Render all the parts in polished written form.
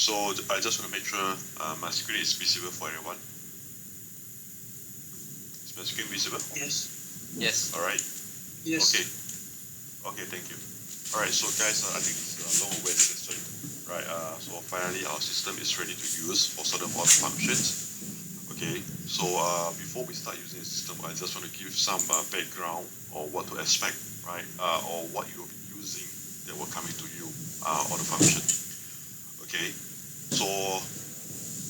So I just want to make sure my screen is visible for everyone. Is my screen visible? Yes. Yes. All right. Yes. Okay. Okay. Thank you. All right. So guys, I think it's a long-awaited session. Right. So finally, our system is ready to use for certain auto functions. Okay. So before we start using the system, I just want to give some background or what to expect, right? Or what you will be using that will come into you on the function. Okay. So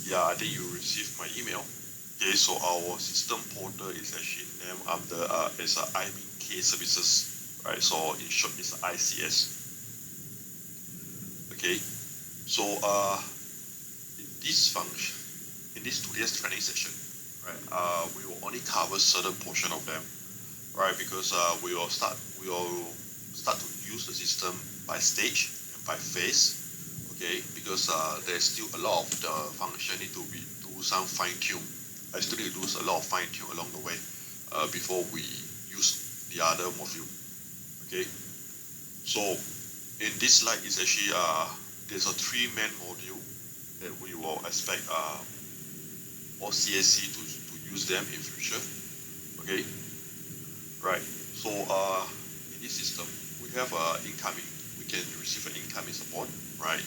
yeah, I think you received my email. Okay, so our system portal is actually named under as a IMK services, right? So in short, it's ICS. Okay, so in this function, in this today's training session, right? We will only cover certain portion of them, right? Because we will start to use the system by stage and by phase. Okay, because there's still a lot of the function need to be do some fine tune. I still need to do a lot of fine tune along the way before we use the other module. Okay, so in this slide is actually there's a three main module that we will expect or CSC to use them in future. Okay, right. So in this system we have incoming. We can receive an incoming support, right?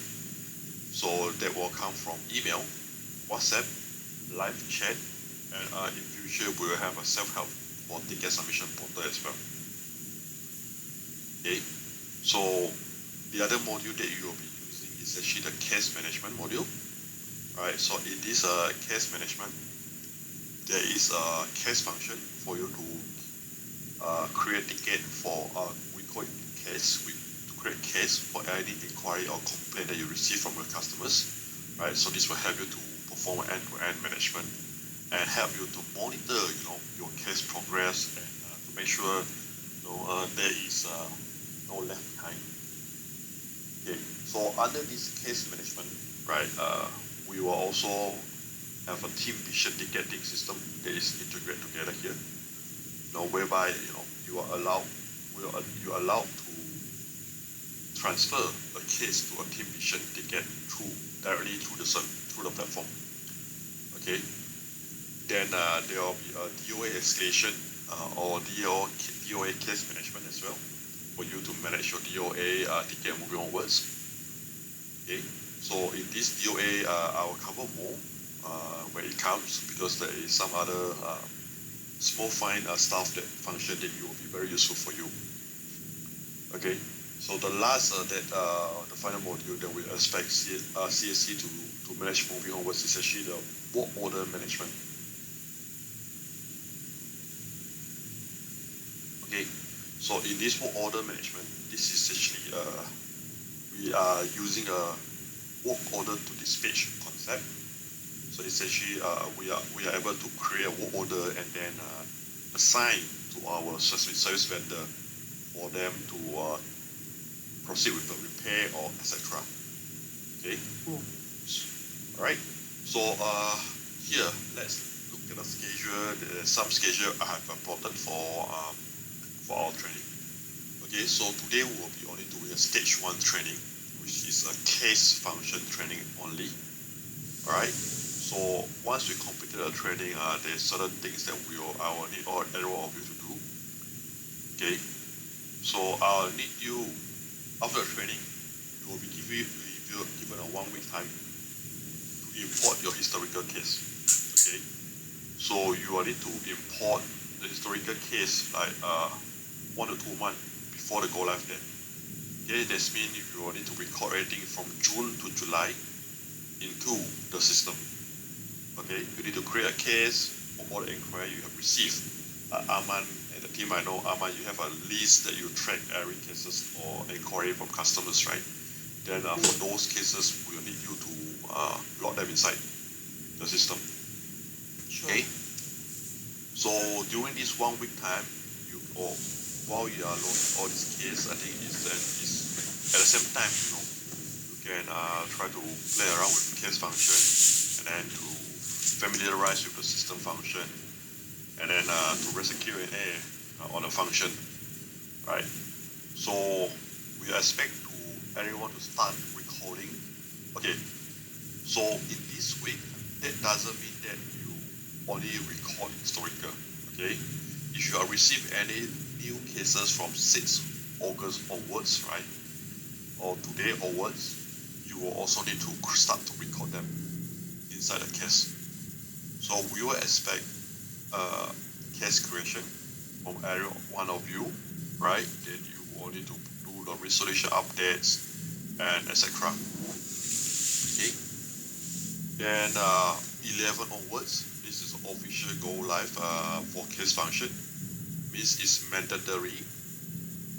So that will come from email, WhatsApp, live chat, and in future we will have a self-help for ticket submission portal as well. Okay, so the other module that you will be using is actually the case management module. Right, so in this case management, there is a case function for you to create ticket for we call it case. To create case for any inquiry or complaint that you receive from your customers, right? So this will help you to perform end-to-end management and help you to monitor, your case progress and to make sure, there is no left behind. Okay, so under this case management, right, we will also have a team vision ticketing system that is integrated together here. Whereby you are allowed to transfer a case to a team vision ticket directly through the platform. Okay. Then there will be a DOA escalation or DOA case management as well for you to manage your DOA ticket moving onwards. Okay. So in this DOA, I will cover more when it comes because there is some other small fine stuff that function that will be very useful for you. Okay, so the last the final module that we expect CSC to manage moving onwards is actually the work order management. Okay, so in this work order management, this is actually we are using a work order to dispatch concept. So it's actually we are able to create a work order and then assign to our service vendor for them to proceed with the repair or etc. Okay. All right. So here let's look at the schedule. There's some schedule I have plotted for our training. Okay. So today we will be only doing a stage 1 training, which is a case function training only. All right. So once we completed the training, there's certain things that I will need every one of you to do. Okay. So I'll need you after the training. You will be given a 1 week time to import your historical case. Okay. So you will need to import the historical case like 1 to 2 months before the go live date. Okay. That means you will need to record everything from June to July into the system. Okay, you need to create a case for all the inquiry you have received. Arman and the team, I know Arman, you have a list that you track every cases or inquiry from customers, right? Then for those cases, we will need you to log them inside the system. Sure. Okay. So during this 1 week time, while you are loading all these cases, I think is at the same time, you can try to play around with the case function and then to familiarize with the system function and then to raise a Q&A on the function, right? So we expect everyone to start recording. Okay, So in this way, that doesn't mean that you only record historical. Okay, if you are receiving any new cases from 6 August onwards, right, or today onwards, you will also need to start to record them inside the case. So we will expect case creation from every one of you, right? Then you will need to do the resolution updates and etc. Okay. Then 11 onwards, this is official go live for case function. Means it's mandatory,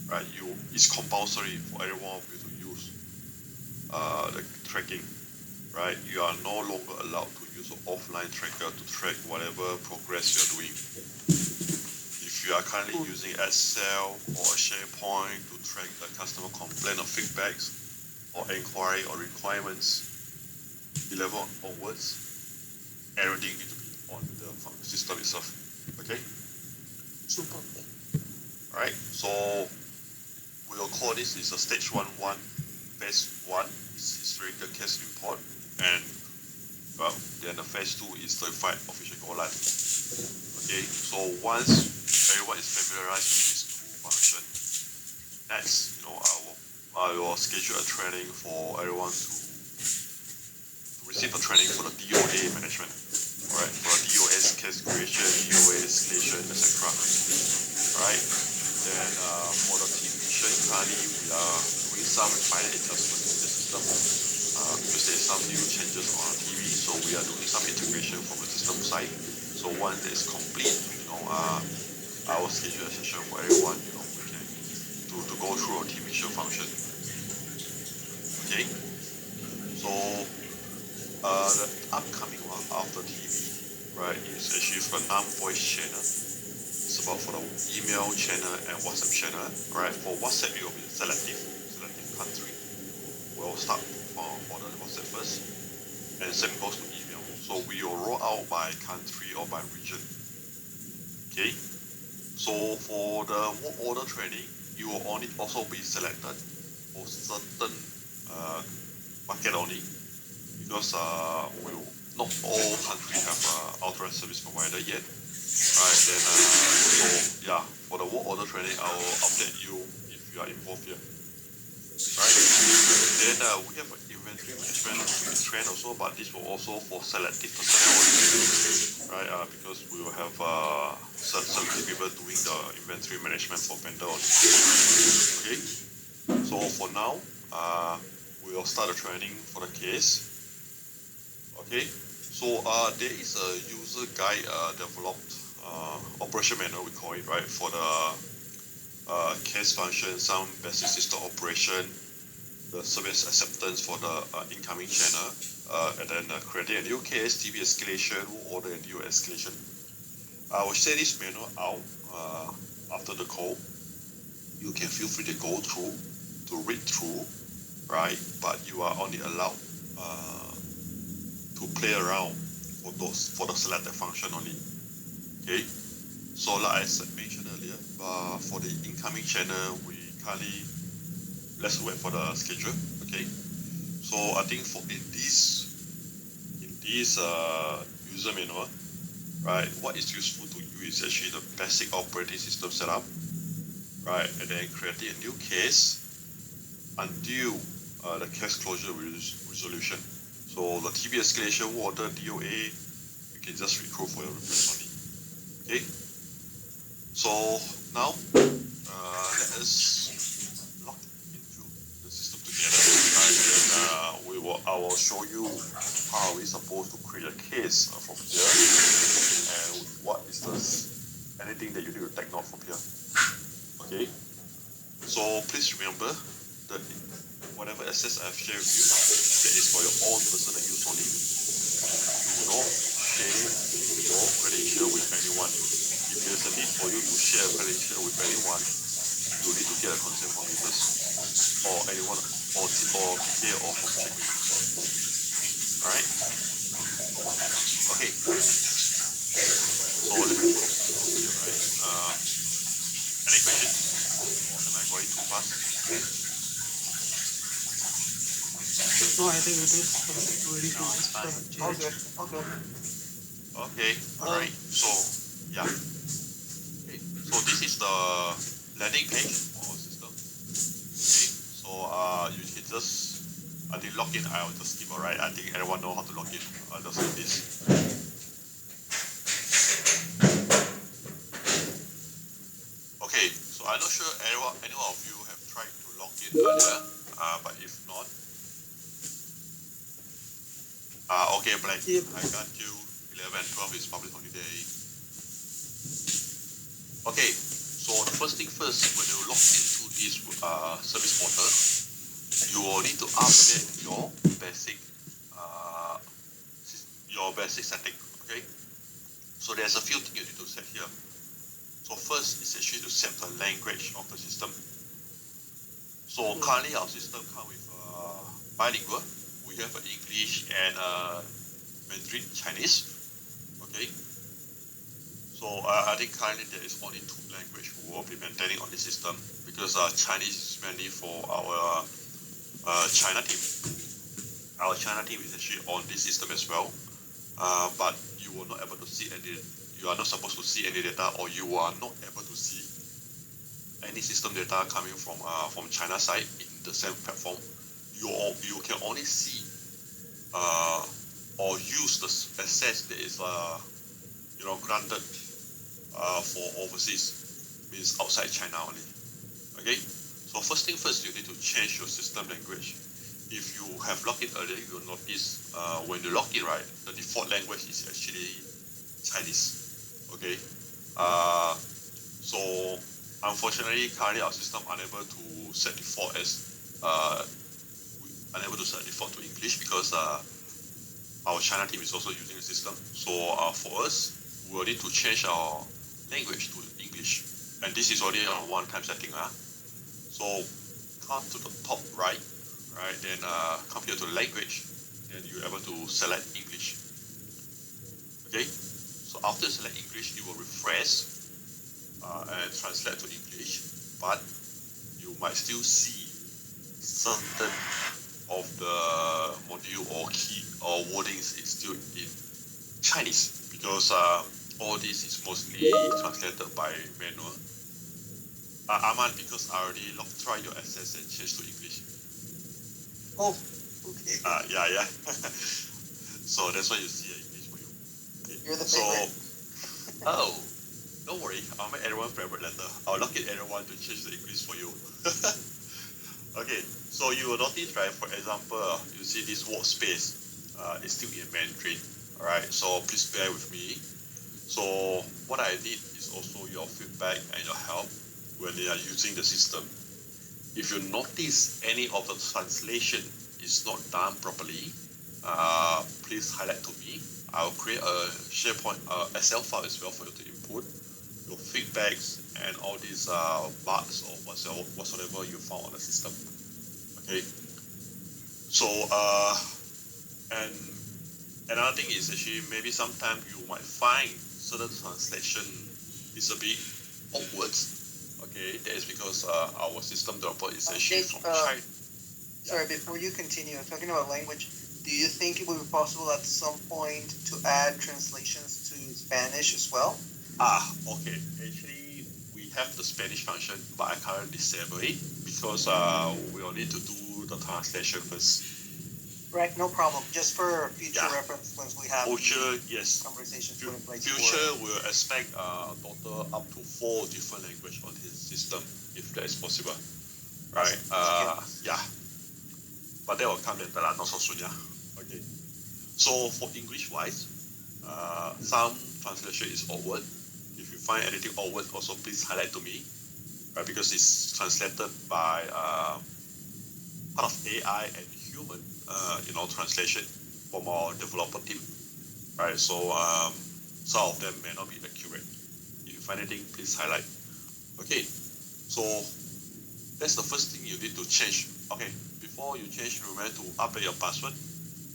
right? It's compulsory for every one of you to use the tracking, right? You are no longer allowed to use an offline tracker to track whatever progress you are doing. If you are currently using Excel or SharePoint to track the customer complaint or feedbacks or inquiry or requirements, 11 onwards, everything needs to be on the system itself. Okay? Super. Alright, so we will call this is a stage 1 phase 1 is historical case import, and then the phase 2 is certified official go live. Okay, so once everyone is familiarized with these two functions, next, I will schedule a training for everyone to receive a training for the DOA management. Alright, for the DOS case creation, DOA escalation, etc. Alright, then for the team mission, currently we are doing some minor adjustments to the system because there is some new changes on our TV, so we are doing some integration from the system side. So once it is complete, I will schedule a session for everyone, we can to go through our team mission function. Okay, so the upcoming one after TV, right, is actually for the non-voice channel. It's about for the email channel and WhatsApp channel, right? For WhatsApp, it will be selective country. We'll start for the WhatsApp first, and same goes to email. So we will roll out by country or by region. Okay. So for the work order training, you will only also be selected for certain market only, because not all countries have authorized service provider yet, right? Then so yeah, for the work order training, I will update you if you are involved here, right? Then we have an inventory management train also, but this will also for selective personnel only, right? Because we will have certain people doing the inventory management for vendor only. Okay, so for now, we will start the training for the case. Okay, so there is a user guide developed, operation manual we call it, right, for the case function, some basic system operation, the service acceptance for the incoming channel, and then creating a new case, TV escalation, order and new escalation. I will share this manual out after the call. You can feel free to go through, to read through, right? But you are only allowed to play around for the selected function only. Okay. So like I mentioned earlier, for the incoming channel, we currently let's wait for the schedule. Okay. So I think in this user manual, right, what is useful to you is actually the basic operating system setup, right, and then creating a new case until the case closure resolution. So the TV escalation, water, DOA, you can just recruit for your request only. Okay. So now let us log into the system together, right? And I will show you how are we supposed to create a case from here, and what is anything that you need to take note from here. Okay. So please remember that whatever access I've shared with you, that is for your own personal use only. Do not share your credential with anyone. If there's a need for you to share a credential with anyone, you need to get a consent from me first, or anyone, or PK or from checking. Alright? Okay. So let me go here, right? Any questions? Or am I going too fast? No, I think it is ready to No, it's fine. change. Okay. Okay. Okay, alright. So yeah. Okay. So this is the landing page for our system. Okay. So you can just I think log in I'll just skip, alright. I think everyone know how to log in. I'll just do this. Okay, so I'm not sure anyone of you have tried to log in earlier, but if not, okay, Black, Yep. I got you. 11 and 12 is public holiday. Okay, so the first thing first, when you log into this service portal, you will need to update your basic uh, setting. Okay, so there's a few things you need to set here. So first is actually to set the language of the system. So currently our system comes with bilingual. We have English and Mandarin Chinese. Okay. So I think currently there is only two languages we will be maintaining on the system because Chinese is mainly for our China team. Our China team is actually on this system as well. But you will not able to see any. You are not supposed to see any data, or you are not able to see any system data coming from China side in the same platform. You can only see or use the access that is granted for overseas, means outside China only. Okay. So first thing first, you need to change your system language. If you have logged in earlier, you will notice when you log in, right, the default language is actually Chinese. Okay. So unfortunately, currently our system unable to set default to English because our China team is also using the system. So for us, we will need to change our language to English, and this is already a one-time setting. So come to the top right, then come here to language, then you're able to select English. Okay, so after you select English, it will refresh and translate to English, but you might still see certain of the module or key or wordings is still in Chinese because all this is mostly translated by manual. Aman, because I already tried your access and changed to English. Oh, okay. Yeah. So that's why you see English for you. Okay. You're the favorite. Oh, don't worry. I'll make everyone favorite later. I'll lock in everyone to change the English for you. Okay, so you will notice, right, for example, you see this workspace is still in Mandarin. Alright, so please bear with me. So what I need is also your feedback and your help when they are using the system. If you notice any of the translation is not done properly, please highlight to me. I'll create a SharePoint Excel file as well for you to input your feedbacks and all these bugs or whatsoever you found on the system. Okay. So and another thing is actually maybe sometimes you might find certain translation is a bit awkward. Okay, that is because our system developer is actually from China. Sorry, before you continue, talking about language, do you think it would be possible at some point to add translations to Spanish as well? Okay. Actually, we have the Spanish function, but I can't disable it because we will need to do the translation first. Right, no problem. Just for future reference, once we have yes. conversations put in place. Future will expect total up to 4 different languages on his system, if that is possible. Right? Yeah. But that will come later, not so soon, yeah. Okay. So for English wise, some translation is awkward. If you find anything awkward, also please highlight to me, right? Because it's translated by part of AI and human, translation from our developer team, right? So some of them may not be accurate. If you find anything, please highlight. Okay, so that's the first thing you need to change. Okay, before you change, remember to update your password.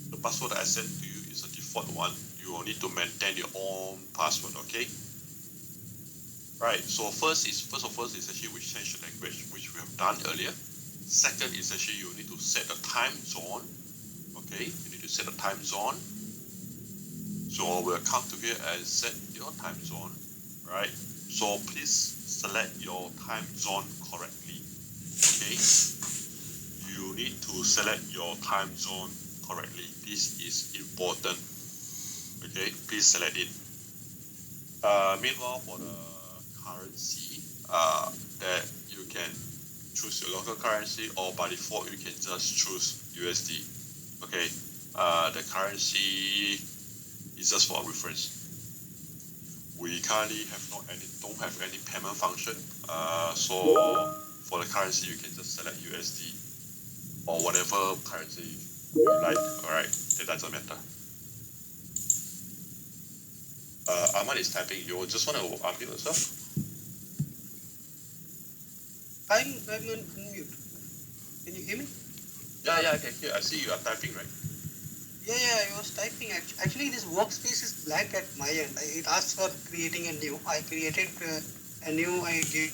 The password that I sent to you is a default one. You will need to maintain your own password, okay? Right, so first of all is actually we change the language, which we have done earlier. Second is actually you need to set the time zone Okay, you need to set a time zone. So we'll come to here and set your time zone, right? So please select your time zone correctly. Okay, you need to select your time zone correctly. This is important. Okay, please select it. Meanwhile, for the currency, that you can choose your local currency, or by default you can just choose USD. Okay, the currency is just for reference. We currently don't have any payment function. So for the currency, you can just select USD or whatever currency you like. All right, it doesn't matter. Ahmad is typing. You just want to unmute yourself? I'm on mute. Can you hear me? Yeah, I can hear. I see you are typing, right? Yeah, I was typing. Actually, this workspace is blank at my end. It asks for creating a new. I created a new. I gave.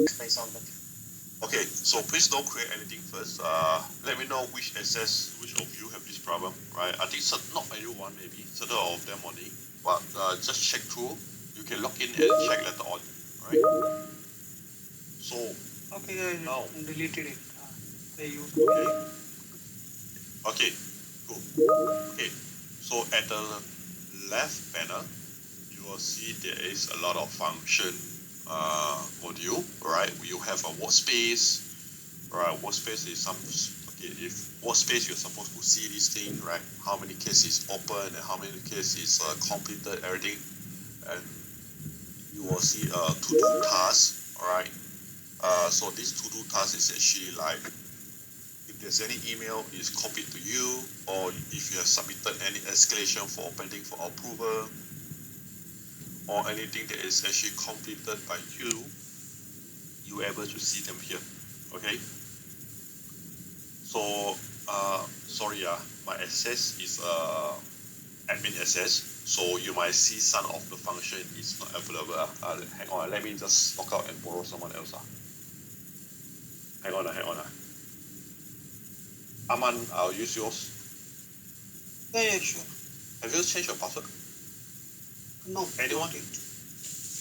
Space on them. Okay, so please don't create anything first. Let me know which of you have this problem, right? I think not everyone, maybe certain of them only, but just check through. You can log in and check later on, right? So Okay, I now, deleted it. I used. okay, cool. Okay, so at the left panel, you will see there is a lot of function module, right? You have a workspace, right? Workspace is if workspace you're supposed to see this thing, right? How many cases open and how many cases completed, everything, and you will see to-do task, alright? So this to-do task is actually like if there's any email is copied to you, or if you have submitted any escalation for pending for approval, or anything that is actually completed by you, you're able to see them here. Okay. So sorry, my access is admin access, so you might see some of the function is not available. Hang on, let me just log out and borrow someone else. Hang on. Aman, I'll use yours. Yeah, sure. Have you changed your password? No. Anyone? Not yet.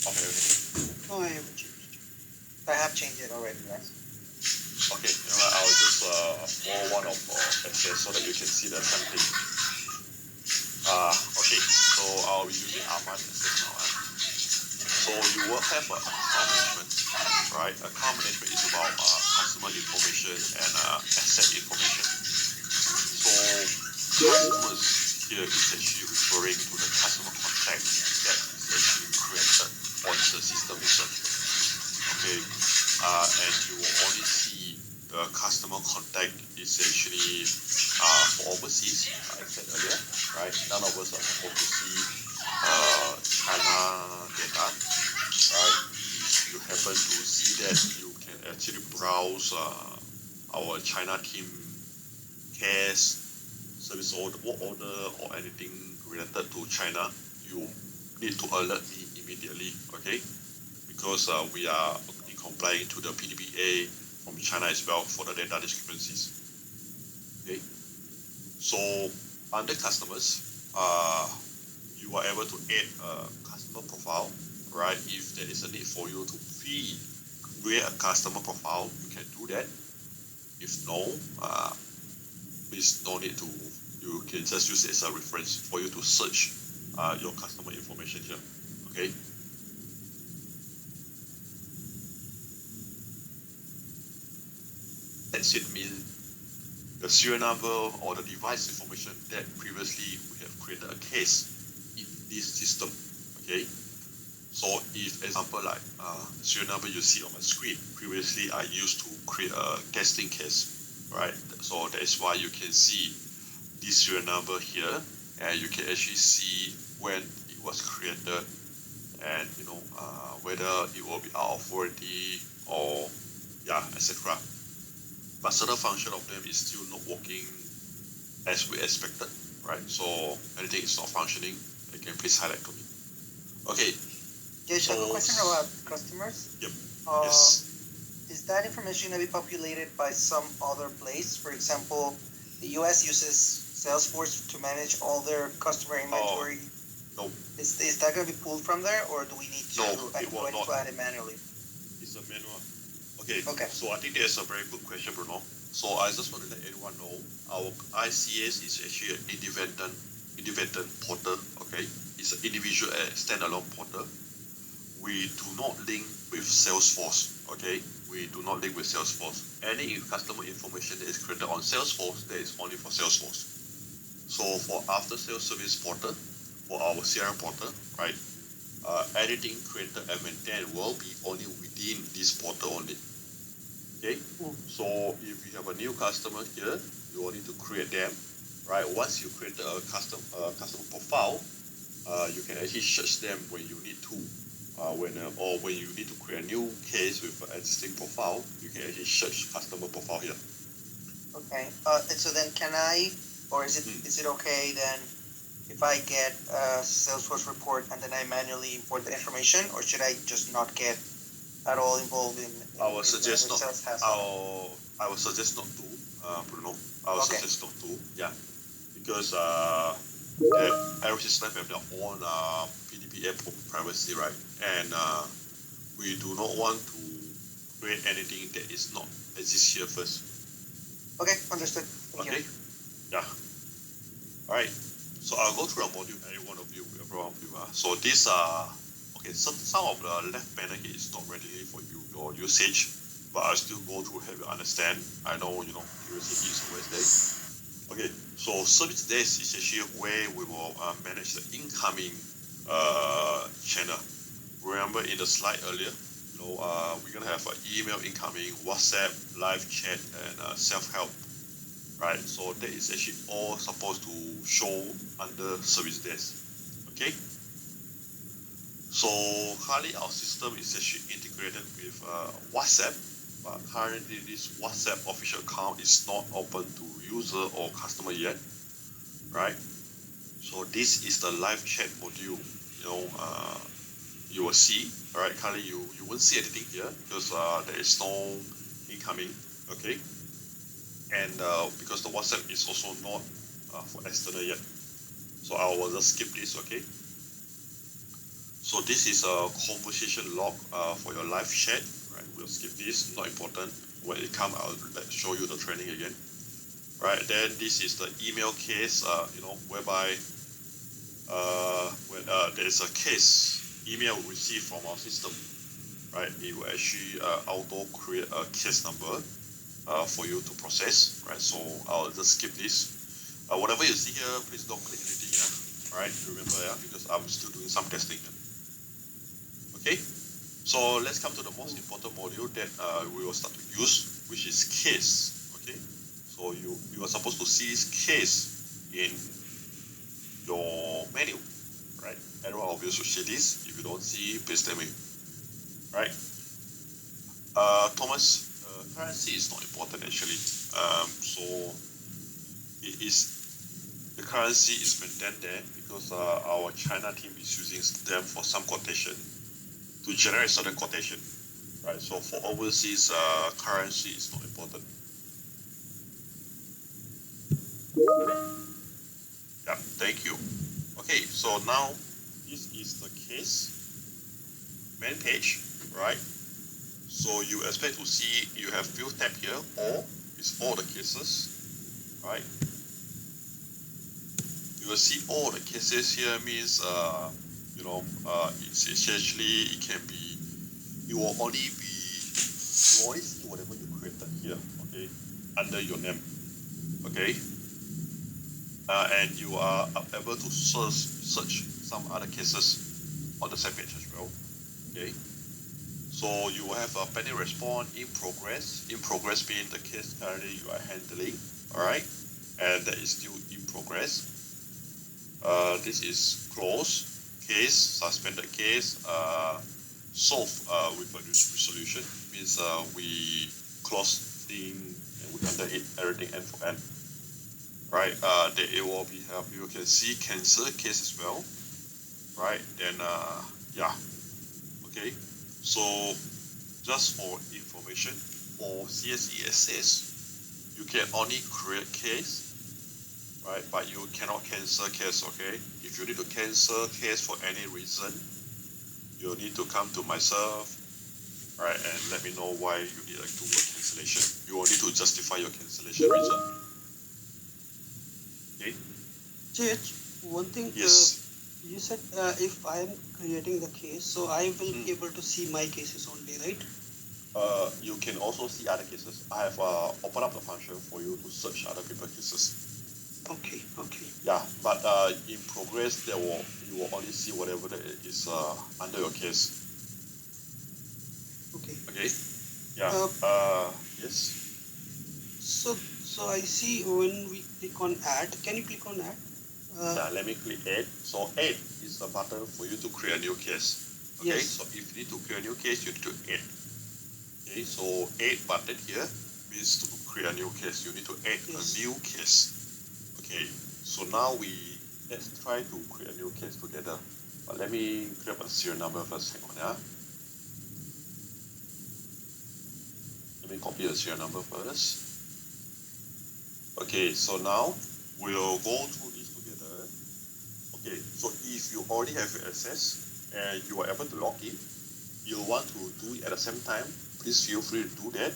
Okay. No, I haven't changed. I have changed it already, guys. Okay, I'll just borrow one of access so that you can see the same thing. Okay, so I'll be using Aman access now. So you will have an account management, right? Account management is about customer information and asset information. So customers here is actually referring to the customer contact that is actually created on the system itself. Okay, and you will only see the customer contact is actually for overseas, like I said earlier, right? None of us are supposed to see China data, right? If you happen to see that, you can actually browse our China team case, service order, work order, or anything related to China. You need to alert me immediately, okay? Because we are complying to the PDPA from China as well for the data discrepancies. Okay, so under customers, you are able to add a customer profile, right? If there is a need for you to create a customer profile, you can do that. If no, please no need to. You can just use it as a reference for you to search your customer information here. Okay. That's it, mean the serial number or the device information that previously we have created a case in this system. Okay, so So if example like serial number you see on my screen, previously I used to create a guesting case, right? So that is why you can see this serial number here, and you can actually see when it was created, and whether it will be out of warranty or etc. But certain function of them is still not working as we expected, right? So anything is not functioning, you can please highlight to me. Okay. Yes, I have a question about customers. Yep. Yes. Is that information going to be populated by some other place? For example, the US uses Salesforce to manage all their customer inventory. No. Is that going to be pulled from there, or do we need to add it manually? It's a manual. Okay. So I think that's a very good question, Bruno. So I just want to let everyone know our ICS is actually an independent portal. Okay, it's an individual standalone portal. We do not link with Salesforce. Okay, we do not link with Salesforce. Any customer information that is created on Salesforce, that is only for Salesforce. So for after sales service portal, for our CRM portal, right? Anything created and maintained will be only within this portal only. Okay, so if you have a new customer here, you will need to create them, right? Once you create a customer profile, you can actually search them when you need to. When you need to create a new case with an existing profile, you can actually search customer profile here. Okay. And so then, can I, or is it okay then if I get a Salesforce report and then I manually import the information, or should I just not get at all involved in I would suggest not. I would suggest not to, Bruno. I would suggest not to. Yeah, because every system have their own PDPA privacy, right? And we do not want to create anything that is not exist here first. Okay, understood. Thank you. Yeah. All right. So I'll go through a module. Everyone of you. So these are. Okay, some of the left panel here is not ready for your usage, but I'll still go through, have you understand. I know, curiosity is always there. Okay, so service desk is actually where we will manage the incoming channel. Remember in the slide earlier, we're gonna have an email incoming, WhatsApp, live chat, and self-help, right? So that is actually all supposed to show under service desk. Okay. So currently our system is actually integrated with WhatsApp, but currently this WhatsApp official account is not open to user or customer yet, right? So this is the live chat module. You will see, right? Currently you won't see anything here because there is no incoming, okay? And because the WhatsApp is also not for external yet, so I will just skip this, okay? So this is a conversation log for your live chat, right? We'll skip this, not important. When it comes, I'll show you the training again, right? Then this is the email case, whereby when there's a case email received from our system, right? It will actually auto create a case number for you to process, right? So I'll just skip this. Whatever you see here, please don't click anything, yeah? Right? Remember, yeah, because I'm still doing some testing here. Okay, so let's come to the most important module that we will start to use, which is case. Okay, so you are supposed to see this case in your menu, right? Everyone of you should see this. If you don't see, please tell me. Right? Thomas, currency is not important actually. So the currency is maintained there because our China team is using them for some quotation, to generate certain quotation, right? So for overseas currency is not important. Yeah, thank you. Okay, so now this is the case main page, right? So you expect to see you have few tab here, all is all the cases, right? You will see all the cases here means it's essentially you will only see whatever you created here, okay, under your name, okay, and you are able to search some other cases on the same page as well. Okay. So you will have a pending response in progress. In progress means the case currently you are handling, all right, and that is still in progress. This is closed case, suspended case, solved with a resolution. Means we close thing and we handle it everything end for end. Right? Then it will be you can see cancel case as well. Right? Then yeah. Okay. So just for information, for CSESS, you can only create case, right? But you cannot cancel case, okay? If you need to cancel case for any reason, you need to come to myself, right, and let me know why you need to do a cancellation. You will need to justify your cancellation reason. Okay? One thing, Yes. you said if I am creating the case, so I will be able to see my cases only, right? You can also see other cases. I have opened up the function for you to search other people's cases. Okay. Yeah, but in progress, you will only see whatever that is under your case. Okay. Okay. Yeah. Yes. So I see when we click on add. Can you click on add? Yeah, let me click add. So add is a button for you to create a new case. Okay. Yes. So if you need to create a new case, you need to add. Okay. So add button here means to create a new case. You need to add a new case. Okay. So now let's try to create a new case together. But let me grab a serial number first. Hang on, yeah. Let me copy the serial number first. Okay, so now we'll go through this together. Okay, so if you already have access and you are able to log in, you want to do it at the same time, please feel free to do that.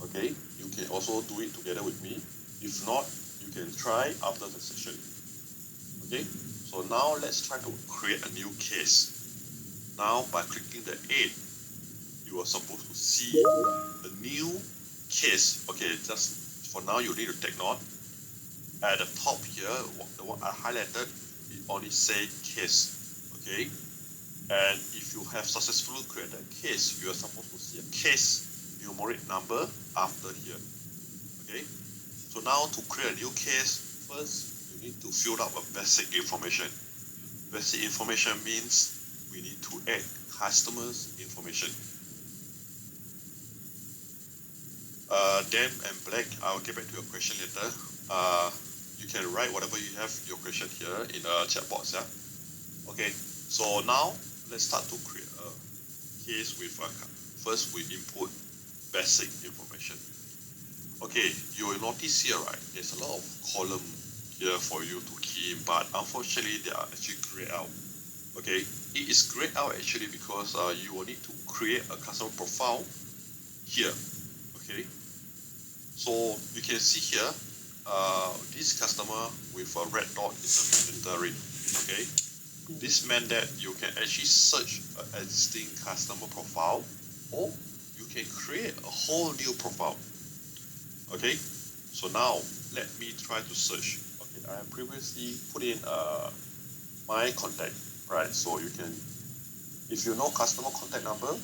Okay, you can also do it together with me. If not, you can try after the session. Okay, so now let's try to create a new case. Now by clicking the add, you are supposed to see a new case. Okay, just for now you need to take note. At the top here, the one I highlighted, it only say case. Okay, and if you have successfully created a case, you are supposed to see a case numeric number after here. Okay, so now to create a new case, first you need to fill out a basic information. Basic information means we need to add customers information. Dan and Black, I'll get back to your question later. You can write whatever you have your question here in the chat box. Yeah. Okay. So now let's start to create a case with first we input basic information. Okay. You will notice here, right? There's a lot of column here for you to key in, but unfortunately they are actually grayed out. Okay. It is grayed out actually because you will need to create a customer profile here. Okay. So you can see here, this customer with a red dot is a mandatory. Okay, this meant that you can actually search an existing customer profile, or you can create a whole new profile. Okay, so now let me try to search. Okay, I have previously put in my contact, right? So you can, if you know customer contact number,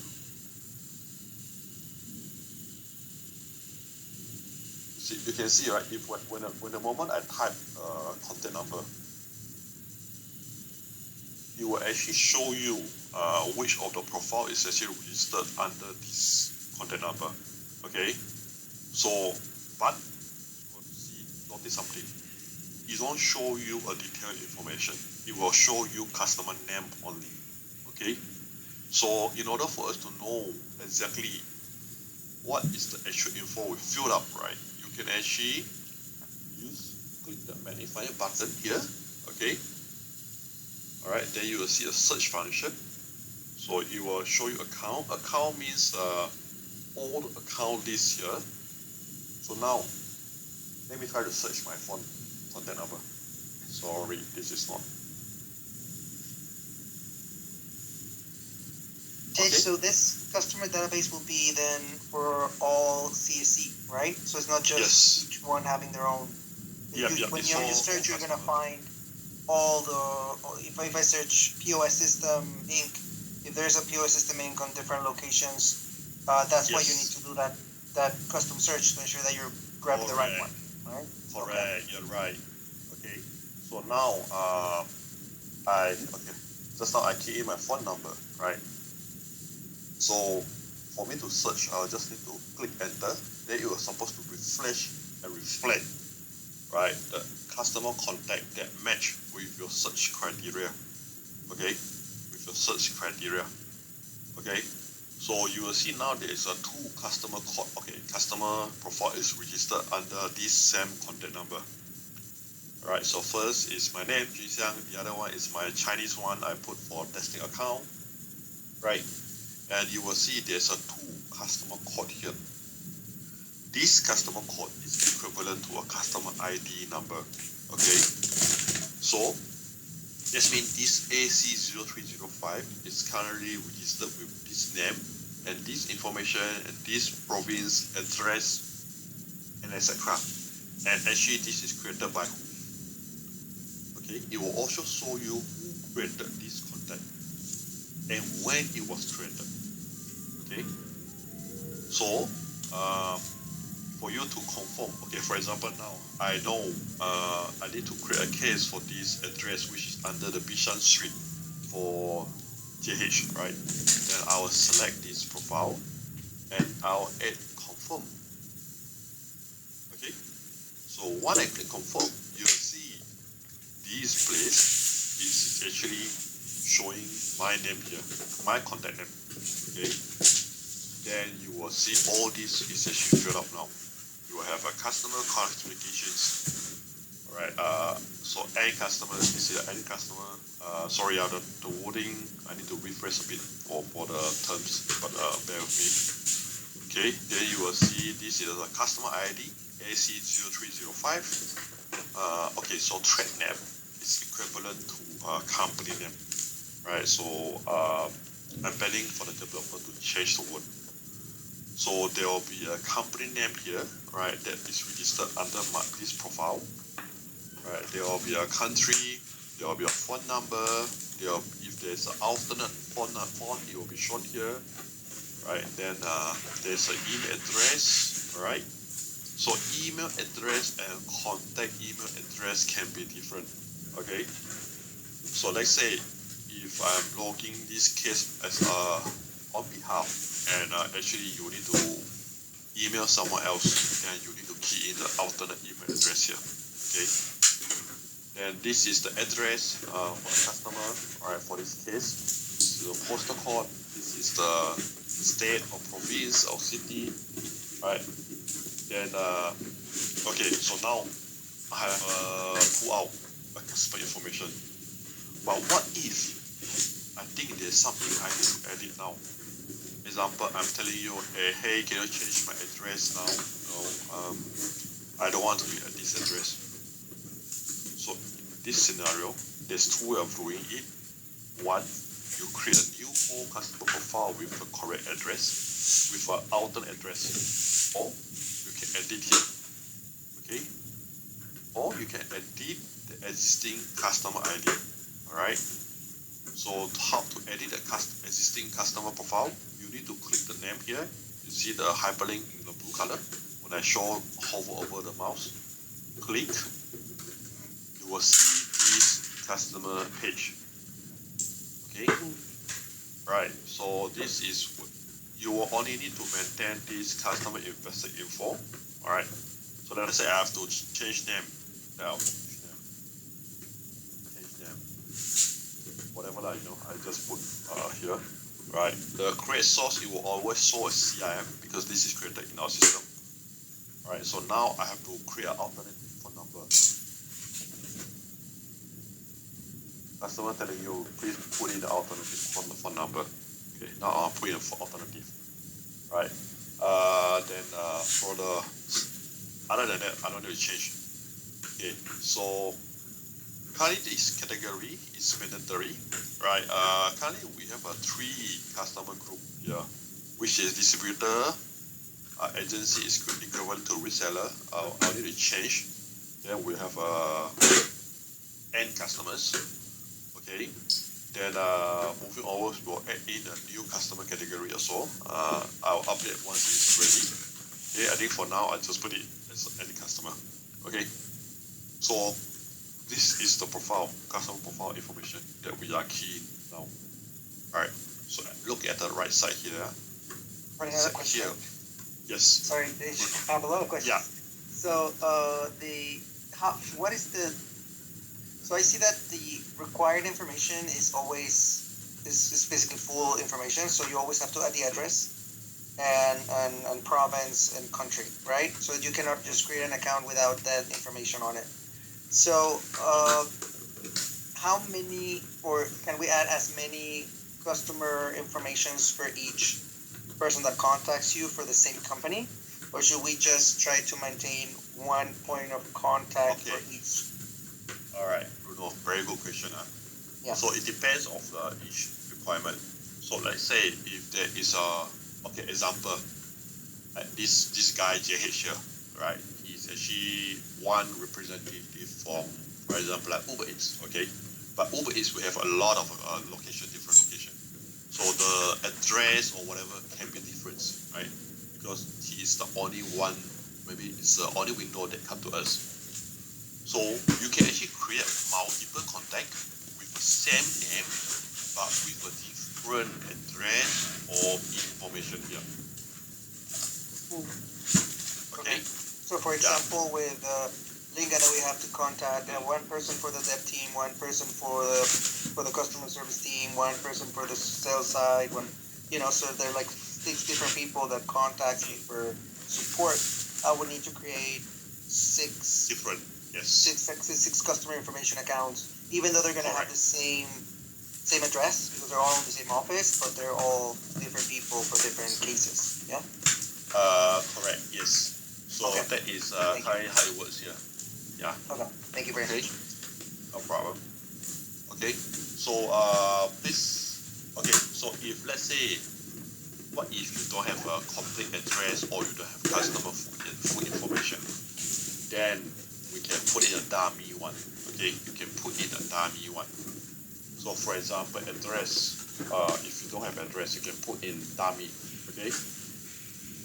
you can see, right, if when the moment I type contact number, it will actually show you which of the profile is actually registered under this contact number. Okay, so but you will notice something. It won't show you a detailed information. It will show you customer name only. Okay, so in order for us to know exactly what is the actual info we filled up, right, you can actually click the magnifier button here. Okay, all right, then you will see a search function. So it will show you account. Account means all the account list here. So now let me try to search my phone contact number. Sorry, this is not. Okay, so this customer database will be then for all CSC, right? So it's not just each one having their own. When you search, you're gonna find all the. If I search POS system Inc., if there's a POS system ink on different locations, that's why you need Yes. to do that custom search to ensure that you're grabbing the right one, right? Correct. Okay. You're right. Okay. So now, okay. Just now I key in my phone number, right? So for me to search, I'll just need to click enter. Then it was supposed to refresh and reflect, right, the customer contact that match with your search criteria. Okay, with your search criteria. Okay, so you will see now there is a two customer code. Okay, customer profile is registered under this same contact number. Alright, so first is my name, Ji Xiang. The other one is my Chinese one I put for testing account. Right, and you will see there's a two customer code here. This customer code is equivalent to a customer ID number. Okay, so this means this AC0305 is currently registered with this name and this information and this province, address, and etc. And actually this is created by who? Okay, it will also show you who created this contact and when it was created. Okay, so for you to confirm, okay, for example now I know I need to create a case for this address which is under the Bishan Street for JH, right? Then I will select this profile and I'll add confirm. Okay, so when I click confirm, you'll see this place is actually showing my name here, my contact name. Okay, then you will see all this is actually filled up now. You will have a customer classifications. Alright, so end customer, this is the end customer. Sorry, the wording I need to rephrase a bit for the terms, but bear with me. Okay, then you will see this is the customer ID AC0305. Okay, so trade name is equivalent to company name, right? So I'm planning for the developer to change the word. So there will be a company name here, right, that is registered under this profile. Right, there will be a country, there will be a phone number, if there's an alternate phone, it will be shown here. Right, then there's an email address, right? So email address and contact email address can be different. Okay, so let's say if I'm logging this case as on behalf, and actually you need to email someone else, then you need to key in the alternate email address here. Okay, then this is the address for the customer. Alright, for this case, this is the postal code, this is the state or province or city. Right, then okay, so now I have pull out a customer information. But what if I think there's something I need to edit now? Example, I'm telling you, hey, can you change my address now? No, I don't want to be at this address. So in this scenario, there's two ways of doing it. One, you create a new whole customer profile with the correct address, with an alternate address, or you can edit here. Okay, or you can edit the existing customer ID. Alright, so how to edit the existing customer profile? You need to click the name here. You see the hyperlink in the blue color. When I hover over the mouse, click, you will see this customer page. Okay, right, so this is, you will only need to maintain this customer investor info. Alright, so let's say I have to change name now. Whatever that, I just put here, right? The create source, it will always show as CIM because this is created in our system. Right, so now I have to create an alternative phone number. Customer telling you, please put in the alternative phone number. Okay, now I'll put in the alternative. Right, then for the, other than that, I don't need to change. Okay, so currently this category is mandatory, right? Currently we have a 3 customer group here, which is distributor, agency is equivalent to reseller. I'll need to change. Then we have end customers. Okay, Then moving onwards, we'll add in a new customer category also. I'll update once it's ready. Okay, I think for now I just put it as any customer. Okay, so this is the profile, customer profile information that we are keying now. Alright, so look at the right side here. For another question. Here. Yes. Sorry, I have a lot of questions. Yeah. So what is the? So I see that the required information is basically full information. So you always have to add the address and province and country, right? So you cannot just create an account without that information on it. So how many, or can we add as many customer informations for each person that contacts you for the same company, or should we just try to maintain one point of contact for each? All right, Bruno, very good question. Yeah. So it depends on each requirement. So let's say if there is example, like this guy JH here, right? He's actually one representative from, for example, like Uber Eats, okay? But Uber Eats, we have a lot of different location. So the address or whatever can be different, right? Because he is the only one, maybe it's the only window that come to us. So you can actually create multiple contact with the same name, but with a different address or information here. Okay. So for example, with Linga that we have to contact, one person for the dev team, one person for the customer service team, one person for the sales side, so they're like 6 different people that contact me for support. I would need to create 6 different. Yes. Six customer information accounts, even though they're going to have the same address because they're all in the same office, but they're all different people for different cases. Yeah. Correct. Yes. So that is how it works here. Yeah. Okay. Thank you very much. No problem. Okay. So this. Okay. So if let's say, what if you don't have a complete address or you don't have customer full information, then we can put in a dummy one. Okay, you can put in a dummy one. So for example, address. If you don't have address, you can put in dummy. Okay.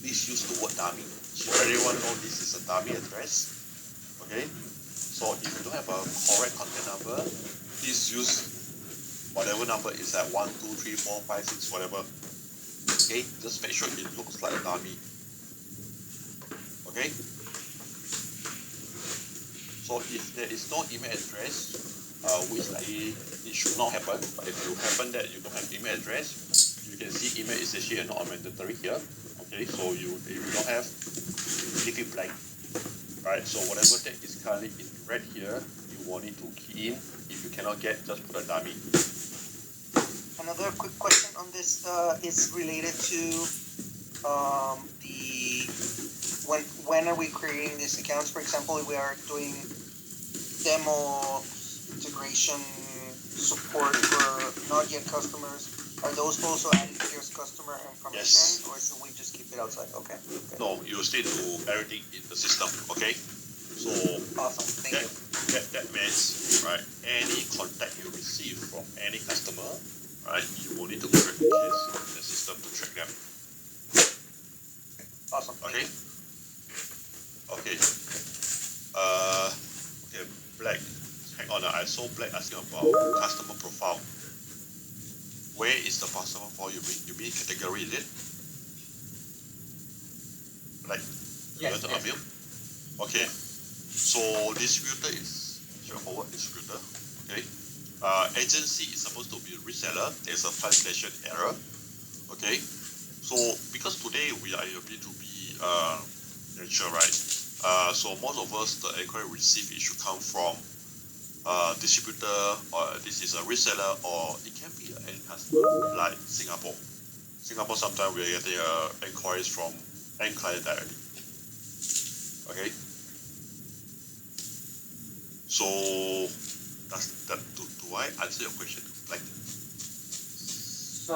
Please use the word dummy. So everyone know this is a dummy address. Okay. So if you don't have a correct contact number, please use whatever number is at 1, 2, 3, 4, 5, 6, whatever. Okay. Just make sure it looks like a dummy. Okay. So if there is no email address, which likely it should not happen, but if you happen that you don't have email address, you can see email is actually not mandatory here. Okay, so if you don't have, leave it blank. Right, so whatever that is currently in red here, you will need to key in. If you cannot get, just put a dummy. Another quick question on this is related to when are we creating these accounts? For example, if we are doing demo integration support for not yet customers, are those also added here as customer information, or should we just keep it outside? Okay. No, you still do everything in the system. Okay. So awesome. Thank you. That means, right, any contact you receive from any customer, right, you will need to create the system to track them. Awesome. Okay. Okay. Okay. Black. Hang on. I saw Black asking about customer profile. Where is the customer profile you mean? You mean category, is it? Like, you want to unmute? Okay. So distributor is straightforward distributor. Okay. Agency is supposed to be reseller. There's a translation error. Okay. So because today we are a B2B nature, right? So most of us, the inquiry received, it should come from distributor, or this is a reseller, or it can be an end customer like Singapore. Singapore, sometimes we are getting inquiries from end client directly. Okay. So do I answer your question? Like. So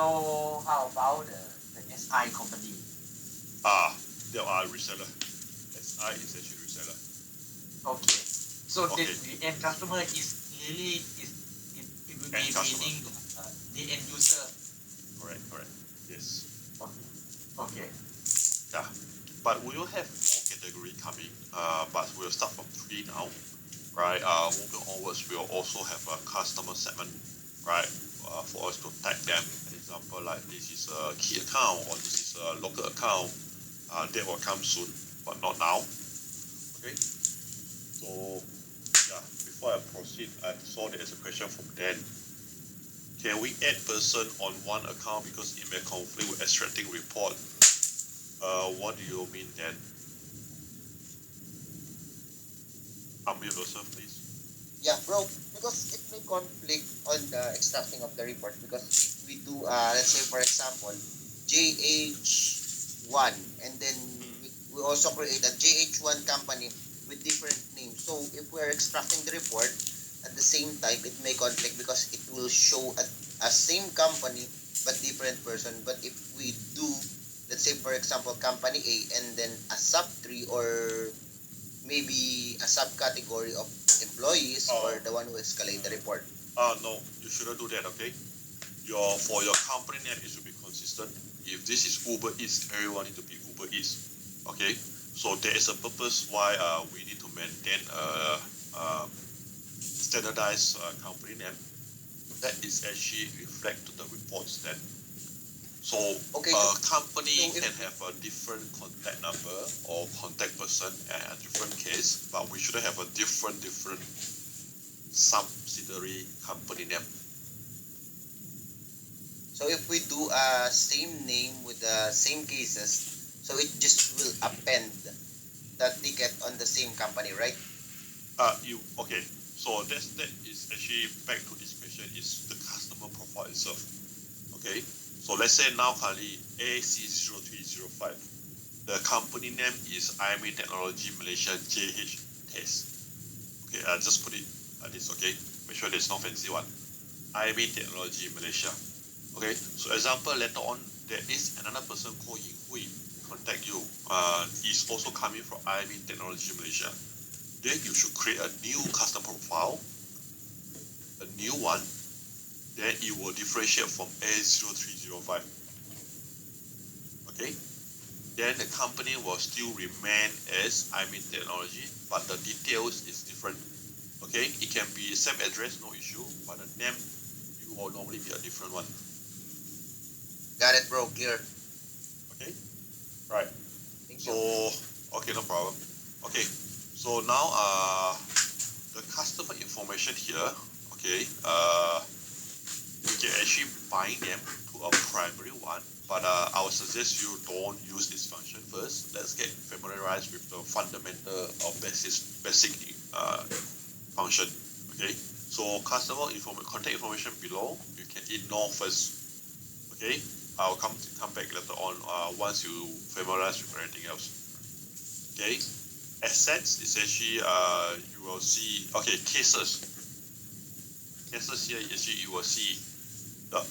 how about the SI company? They are reseller. SI is actually reseller. Okay. So the end customer is really it will be end customer. meaning the end user. Correct. Yes. Okay. Yeah. But we will have more category coming. But we'll start from 3 now. Right. Moving onwards, we'll also have a customer segment. Right. For us to tag them. For example, like this is a key account or this is a local account. That will come soon, but not now. Okay. So yeah. Before I proceed, I saw there is a question from Dan. Can we add person on one account because it may conflict with extracting report? What do you mean then? Unmute yourself, please. Yeah, bro, because it may conflict on the extracting of the report because if we do, let's say for example, JH1 and then we also create a JH1 company with different names. So if we're extracting the report at the same time, it may conflict because it will show a same company but different person. But if we do, let's say for example, company A and then a sub 3 or maybe a subcategory of employees or the one who escalate the report. No, you shouldn't do that, okay? For your company name, it should be consistent. If this is Uber Eats, everyone need to be Uber Eats, okay? So there is a purpose why we need to maintain a standardized company name that is actually reflect to the reports then. So Okay, a company so can have a different contact number or contact person and a different case, but we shouldn't have a different subsidiary company name. So if we do a same name with the same cases, so it just will append the ticket on the same company, right? Okay. So that is actually back to this question is the customer profile itself. Okay. So let's say now currently AC0305. The company name is IME Technology Malaysia JH Test. Okay, just put it like this, okay? Make sure there's no fancy one. IME Technology Malaysia. Okay, so example, later on, there is another person called Ying Hui contact you. Is also coming from IME Technology Malaysia. Then you should create a new custom profile, a new one. Then it will differentiate from A0305. Okay, then the company will still remain as IME Technology, but the details is different. Okay, it can be same address, no issue, but the name you will normally be a different one. Got it, bro. Clear. Okay, right. Thank So you. okay, no problem. Okay, so now the customer information here. Okay, you can actually bind them to a primary one, but I would suggest you don't use this function first. Let's get familiarized with the fundamental or basic function. Okay, so customer contact information below you can ignore first. Okay, I'll come back later on once you familiarize with everything else. Okay, assets is actually you will see cases here actually you will see the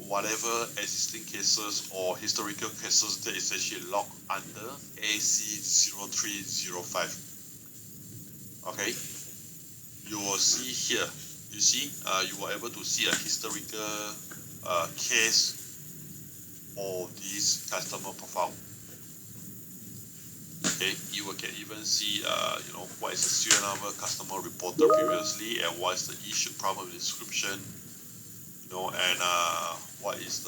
whatever existing cases or historical cases that is actually logged under AC0305. Okay, you will see here. You see, you were able to see a historical case for this customer profile. Okay, you can even see, what is the serial number customer reported previously, and what is the issue problem description, and what is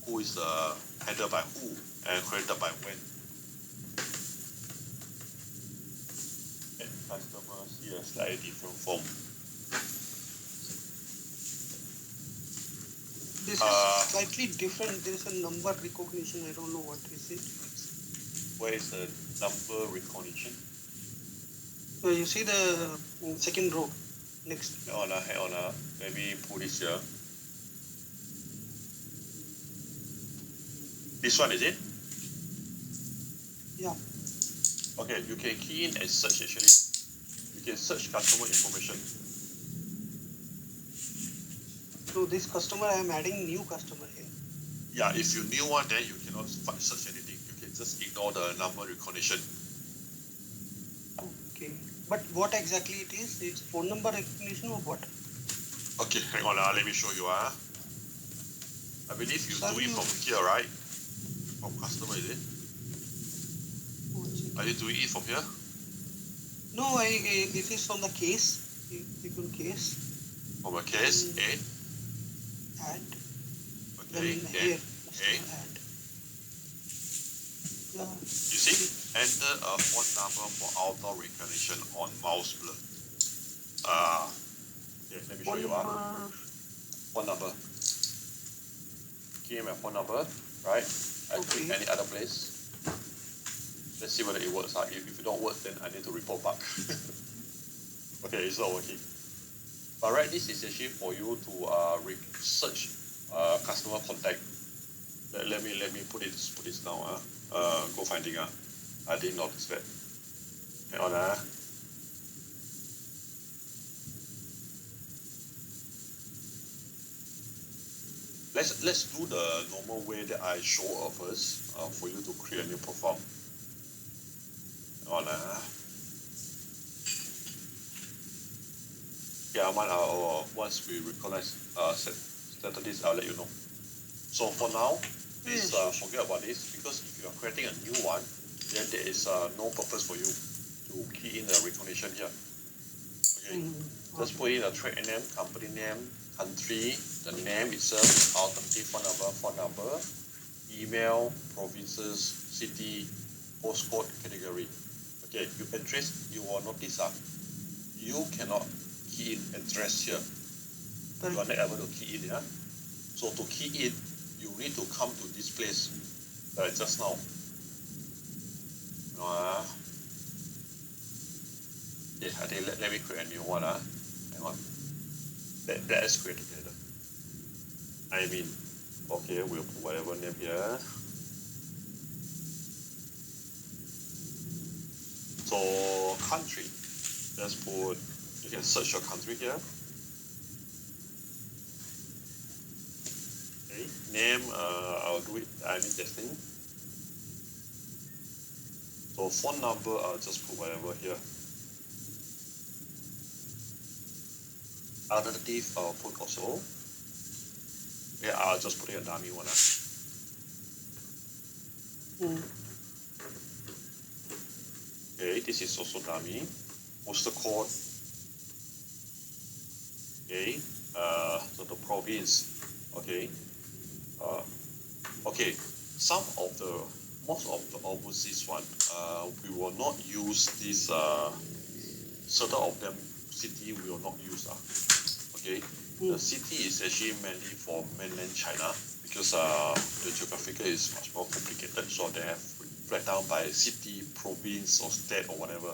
who is the handled by who and credited by when. And customers here slightly different form. This is slightly different. There is a number recognition. I don't know what is it. Where is the number recognition? You see the second row next. Hang on. Let me pull this here. This one is it? Yeah. Okay, you can key in and search actually. You can search customer information. So this customer, I am adding new customer here. Yeah, if you new one, then you cannot search anything. You can just ignore the number recognition. Okay. But what exactly it is? It's phone number recognition or what? Okay, hang on. Let me show you. I believe you do Sorry, it from here, right? From customer, is it? one second. Are you doing it from here? No, it is on the case. You click on case. From a case, Then add. Then Okay, here, okay. customer add. Yeah. You see, enter a phone number for auto recognition on mouse blur. Okay, let me show Phone you. number. Phone number. Key in my phone number, right? I click Okay. any other place. Let's see whether it works. If it don't work, then I need to report back. Okay, it's not working. But right, this is actually for you to search customer contact. Let me put this down. Go finding. I didn't notice that. Hang on. Let's do the normal way that I show first. For you to create a new profile. Hang on. Yeah, once we recognize settle this, I'll let you know. So for now, please forget about this, because if you are creating a new one, then there is no purpose for you to key in the recognition here. Okay, just put in a trade name, company name, country, the name itself, alternative phone number, email, provinces, city, postcode, category. Okay, you address, you will notice you cannot key in address here. You are not able to key in, yeah? So to key in, you need to come to this place just now. Yeah, I think let me create a new one. Hang on. Let us create together. Okay, we'll put whatever name here. So country, let's put, you can search your country here. Okay, name, I'll do it, testing. So phone number, I'll just put whatever here. Alternative, I'll put also. Yeah, I'll just put in a dummy one. Okay, this is also dummy. Postal code. Okay, so the province. Okay, okay. Most of the overseas one, we will not use this. Certain of them city we will not use. Okay, the city is actually mainly for mainland China, because the geographical is much more complicated. So they have break down by city, province, or state, or whatever.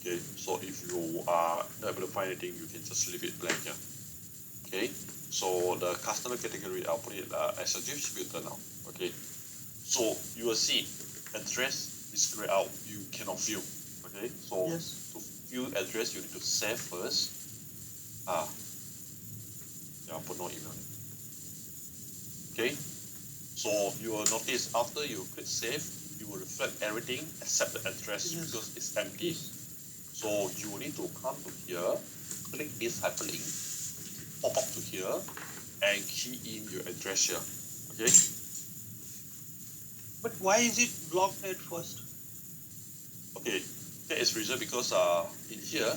Okay, so if you are not able to find anything, you can just leave it blank here. Okay, so the customer category, I'll put it as a distributor now. Okay, so you will see address is grayed out, you cannot view. Okay, so to view address, you need to save first. I'll put no email. Okay, so you will notice after you click save, it will reflect everything except the address, because it's empty. So you will need to come to here, click this hyperlink, pop up to here, and key in your address here. Okay. But why is it blocked at first? Okay, that is reason because in here,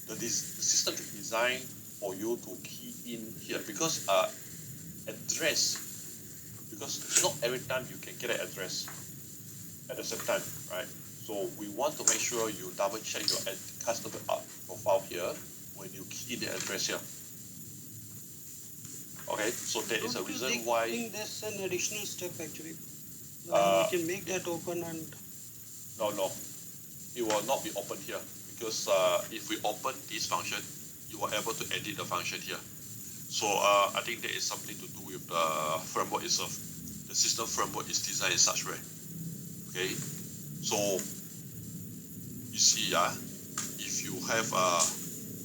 the system is designed for you to key in here, because address, because not every time you can get an address at the same time, right? So we want to make sure you double check your customer profile here when you key in the address here. Okay, so that is a reason why. I think there's an additional step actually. We can make that open and. No, it will not be open here, because if we open this function, you are able to edit the function here. So I think there is something to do with the framework itself. The system framework is designed in such way. Okay, so you see, if you have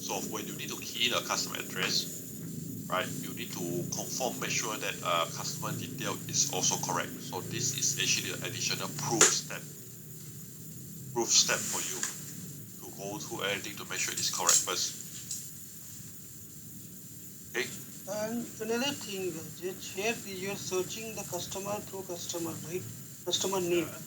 so when you need to key in a customer address, right, you need to confirm, make sure that customer detail is also correct. So this is actually an additional proof step for you to go through everything to make sure it's correct first. Okay. And another thing, Rajat, here you're searching the customer through customer, right? Customer name. Uh,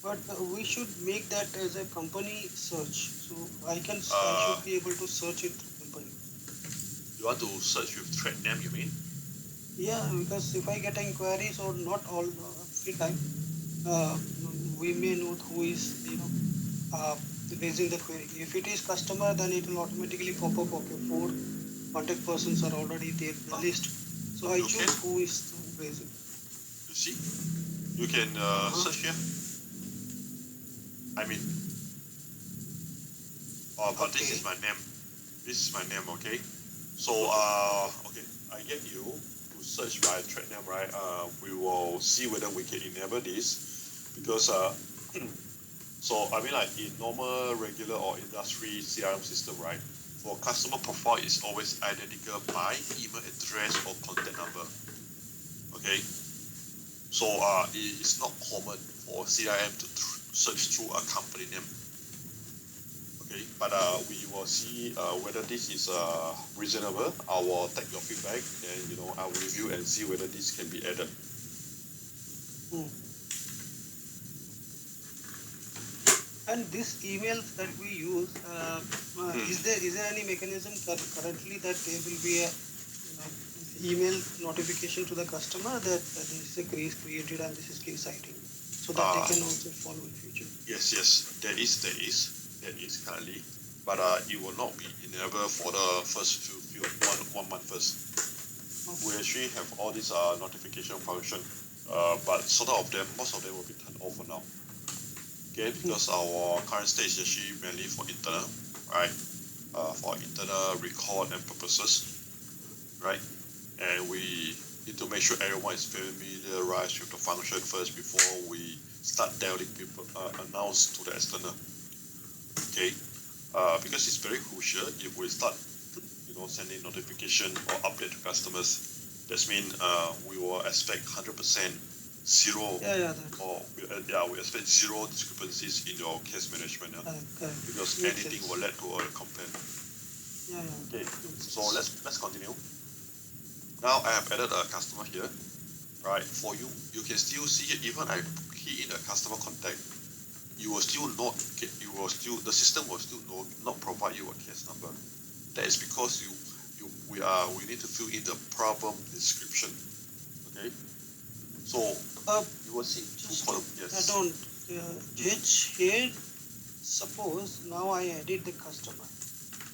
But we should make that as a company search. So I uh, should be able to search it through company. you want to search with thread name, you mean? Yeah, because if I get inquiries or not all every time, uh, we may know who is uh, raising the query. If it is customer, then it will automatically pop up. Okay, four contact persons are already there in the Oh, list. So I you can. choose who is raising. You see, you can Uh-huh. search here. I mean, but this is Okay. my name. This is my name, okay? So, Okay. okay, I get you to search by thread name, right? We will see whether we can enable this because, so I mean, like in normal, regular, or industry CRM system, right? For customer profile is always identical by email address or contact number, okay? So, it is not common for CRM to search through a company name. Okay, but we will see whether this is reasonable. I will take your feedback, and I will review and see whether this can be added. Hmm. And these emails that we use, is there any mechanism currently that there will be a email notification to the customer that this is a case created and this is case ID, so that they Uh, can also follow in future? yes, there is currently, but it will not be enabled for the first few one month first. We Okay. actually have all these notification function, but most of them will be turned off for now. Okay, Hmm. because our current state is actually mainly for internal, right? For internal record and purposes, right? And we need to make sure everyone is familiarized with the function first before we start telling people, announce to the external. Okay, because it's very crucial if we start, sending notification or update to customers. That means we will expect 100% zero, Yeah, yeah, that's or we expect zero discrepancies in your case management. Yeah? correct. Because Makes anything will sense. lead to a complaint. Yeah, yeah, Okay, makes so sense. let's continue. Now I have added a customer here. Right, for you, you can still see it. Even I key in a customer contact, you will still not get. You will still the system will still not provide you a case number. That is because we need to fill in the problem description. Okay, so Uh, you will see two just to columns. add Yes. on, Judge, here, suppose now I edit the customer.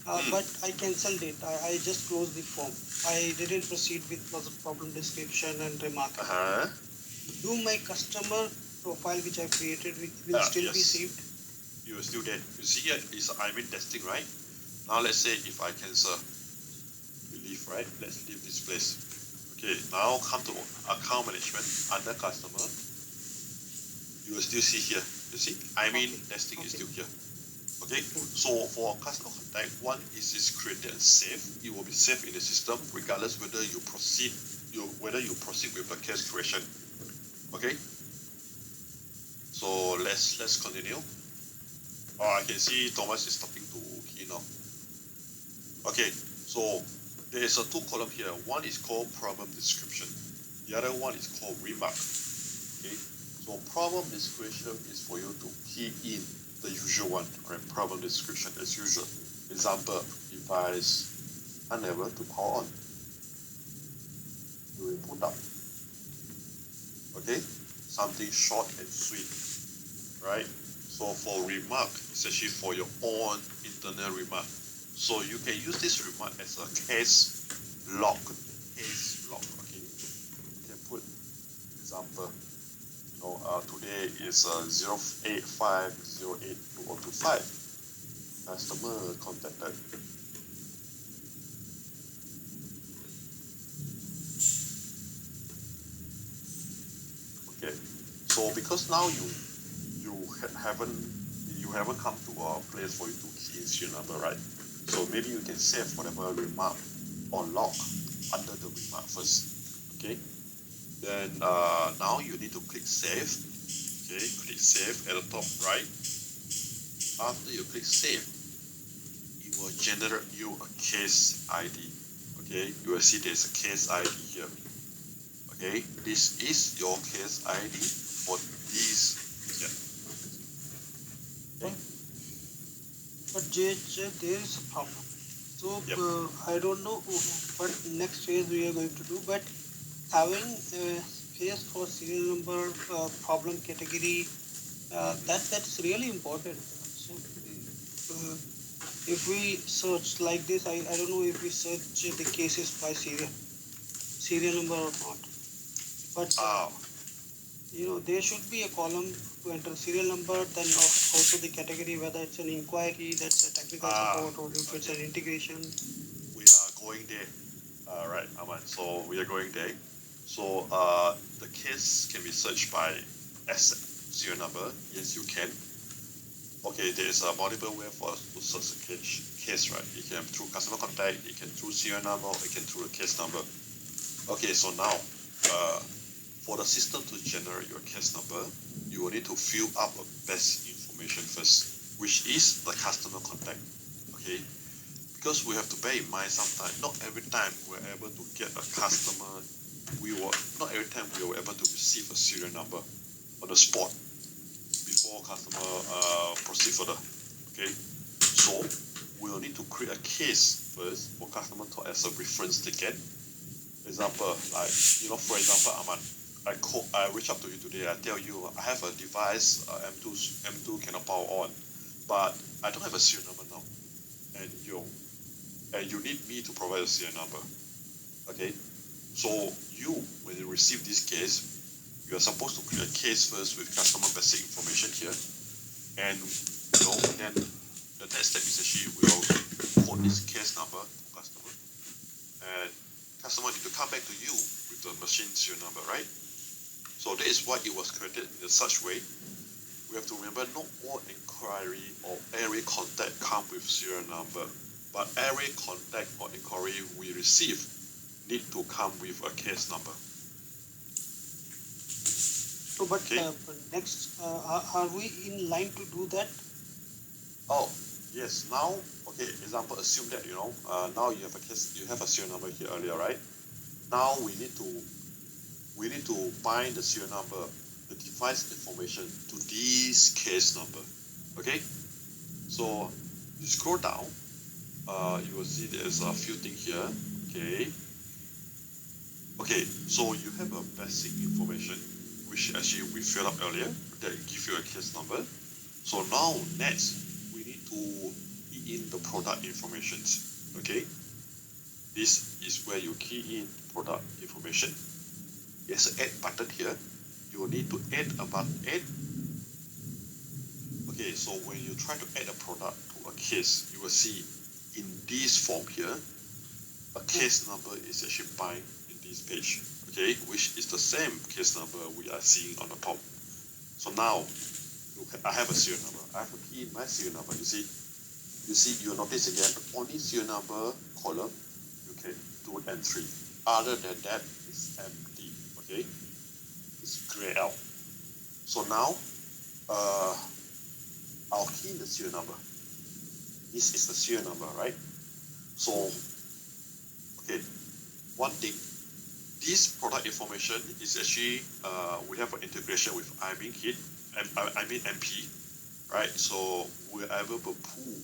Mm. But I cancelled it. I just closed the form. I didn't proceed with the problem description and Uh remarking. huh. Do my customer profile which I created will still be Yes. saved? You are still there. You see here is I'm in testing, right? Now let's say if I cancel, we leave, right? Let's leave this place. Okay. Now come to account management under customer. You will still see here. You see, I mean Okay, testing is okay. still here. Okay, Hmm. so for customer contact, one is created and saved. It will be saved in the system regardless whether you proceed with the case creation. Okay, so let's continue. Oh, I can see Thomas is starting to key now. Okay, so there is a two column here. One is called problem description. The other one is called remark. Okay, so problem description is for you to key in the usual one, right? Problem description as usual. Example, device unable to power on, you will put up. Okay, something short and sweet, right? So for remark, it's actually for your own internal remark. So you can use this remark as a case log. Case log. Okay, you can put example. Today is 085082025. Customer contacted. Okay. So because now you haven't come to a place for you to key in serial number, right? So maybe you can save whatever remark or log under the remark first. Okay. Then now you need to click save. Okay, click save at the top right. After you click save, it will generate you a case ID. okay, you will see there's a case ID here. Okay, this is your case ID for this kit. Okay. But JJ, there is a problem. So Yep. I don't know what next phase we are going to do, but having a phase for serial number problem category, that's really important. So uh, if we search like this, I don't know if we search the cases by serial number or not, but Ah, there should be a column to enter serial number, then also the category, whether it's an inquiry, that's a technical support, or if it's okay. an integration. We are going there. Right, Aman. So we are going there. So the case can be searched by asset serial number. Yes, you can. Okay, there is a multiple way for us to search a case, right? You can through customer contact, you can through serial number, or you can through a case number. Okay, so now for the system to generate your case number, you will need to fill up a basic information first, which is the customer contact. Okay, because we have to bear in mind sometimes not every time we're able to get a customer, not every time we were able to receive a serial number on the spot before customer proceed further. Okay, so we'll need to create a case first for customer to as a reference ticket. Example, like for example, Aman, I reach out to you today. I tell you I have a device M2 cannot power on, but I don't have a serial number now, and you need me to provide a serial number. Okay, so when you receive this case, you are supposed to create a case first with customer basic information here, and then the next step is actually we'll code this case number to customer, and customer need to come back to you with the machine serial number, right? So that is why it was created in such way. We have to remember not all inquiry or every contact come with serial number, but every contact or inquiry we receive need to come with a case number. So, but Okay. next, are we in line to do that? Oh, yes. Now, okay. Example, assume that now you have a serial number here earlier, right? Now we need to bind the serial number, the device information to this case number. Okay. So you scroll down, you will see there's a few things here. Okay. Okay. So you have a basic information, which actually we filled up earlier, that give you a case number. So now next we need to key in the product information. Okay, this is where you key in product information. There's an add button here. You will need to add a button. Okay, so when you try to add a product to a case, you will see in this form here, a case number is actually bind in this page. Okay, which is the same case number we are seeing on the top. So now I have a serial number. I have to key in my serial number. You notice again, only serial number column you can do entry. Other than that, it's empty. Okay, it's grayed out. So now, I'll key in the serial number. This is the serial number, right? So, okay, one thing. This product information is actually we have an integration with IMIN kit, and MP, right? So we're able to pull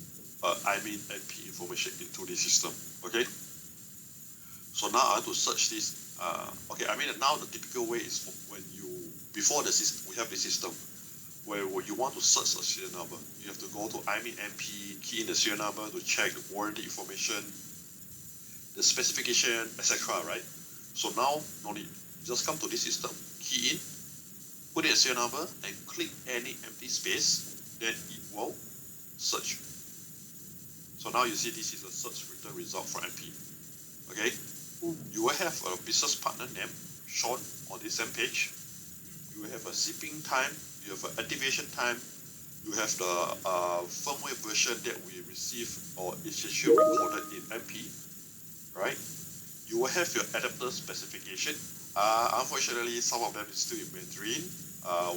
IMIN MP information into the system. Okay. So now I have to search this. Okay, I mean now the typical way is when before the system we have the system where you want to search a serial number, you have to go to IMIN MP, key in the serial number to check the warranty information, the specification, etc. Right? So now no need. Just come to this system, key in, put in a serial number, and click any empty space. Then it will search. So now you see this is a search return result for MP. Okay, you will have a business partner name shown on this same page. You will have a shipping time. You have an activation time. You have the firmware version that we receive or is actually recorded in MP. Right? You will have your adapter specification. Unfortunately, some of them is still in Mandarin.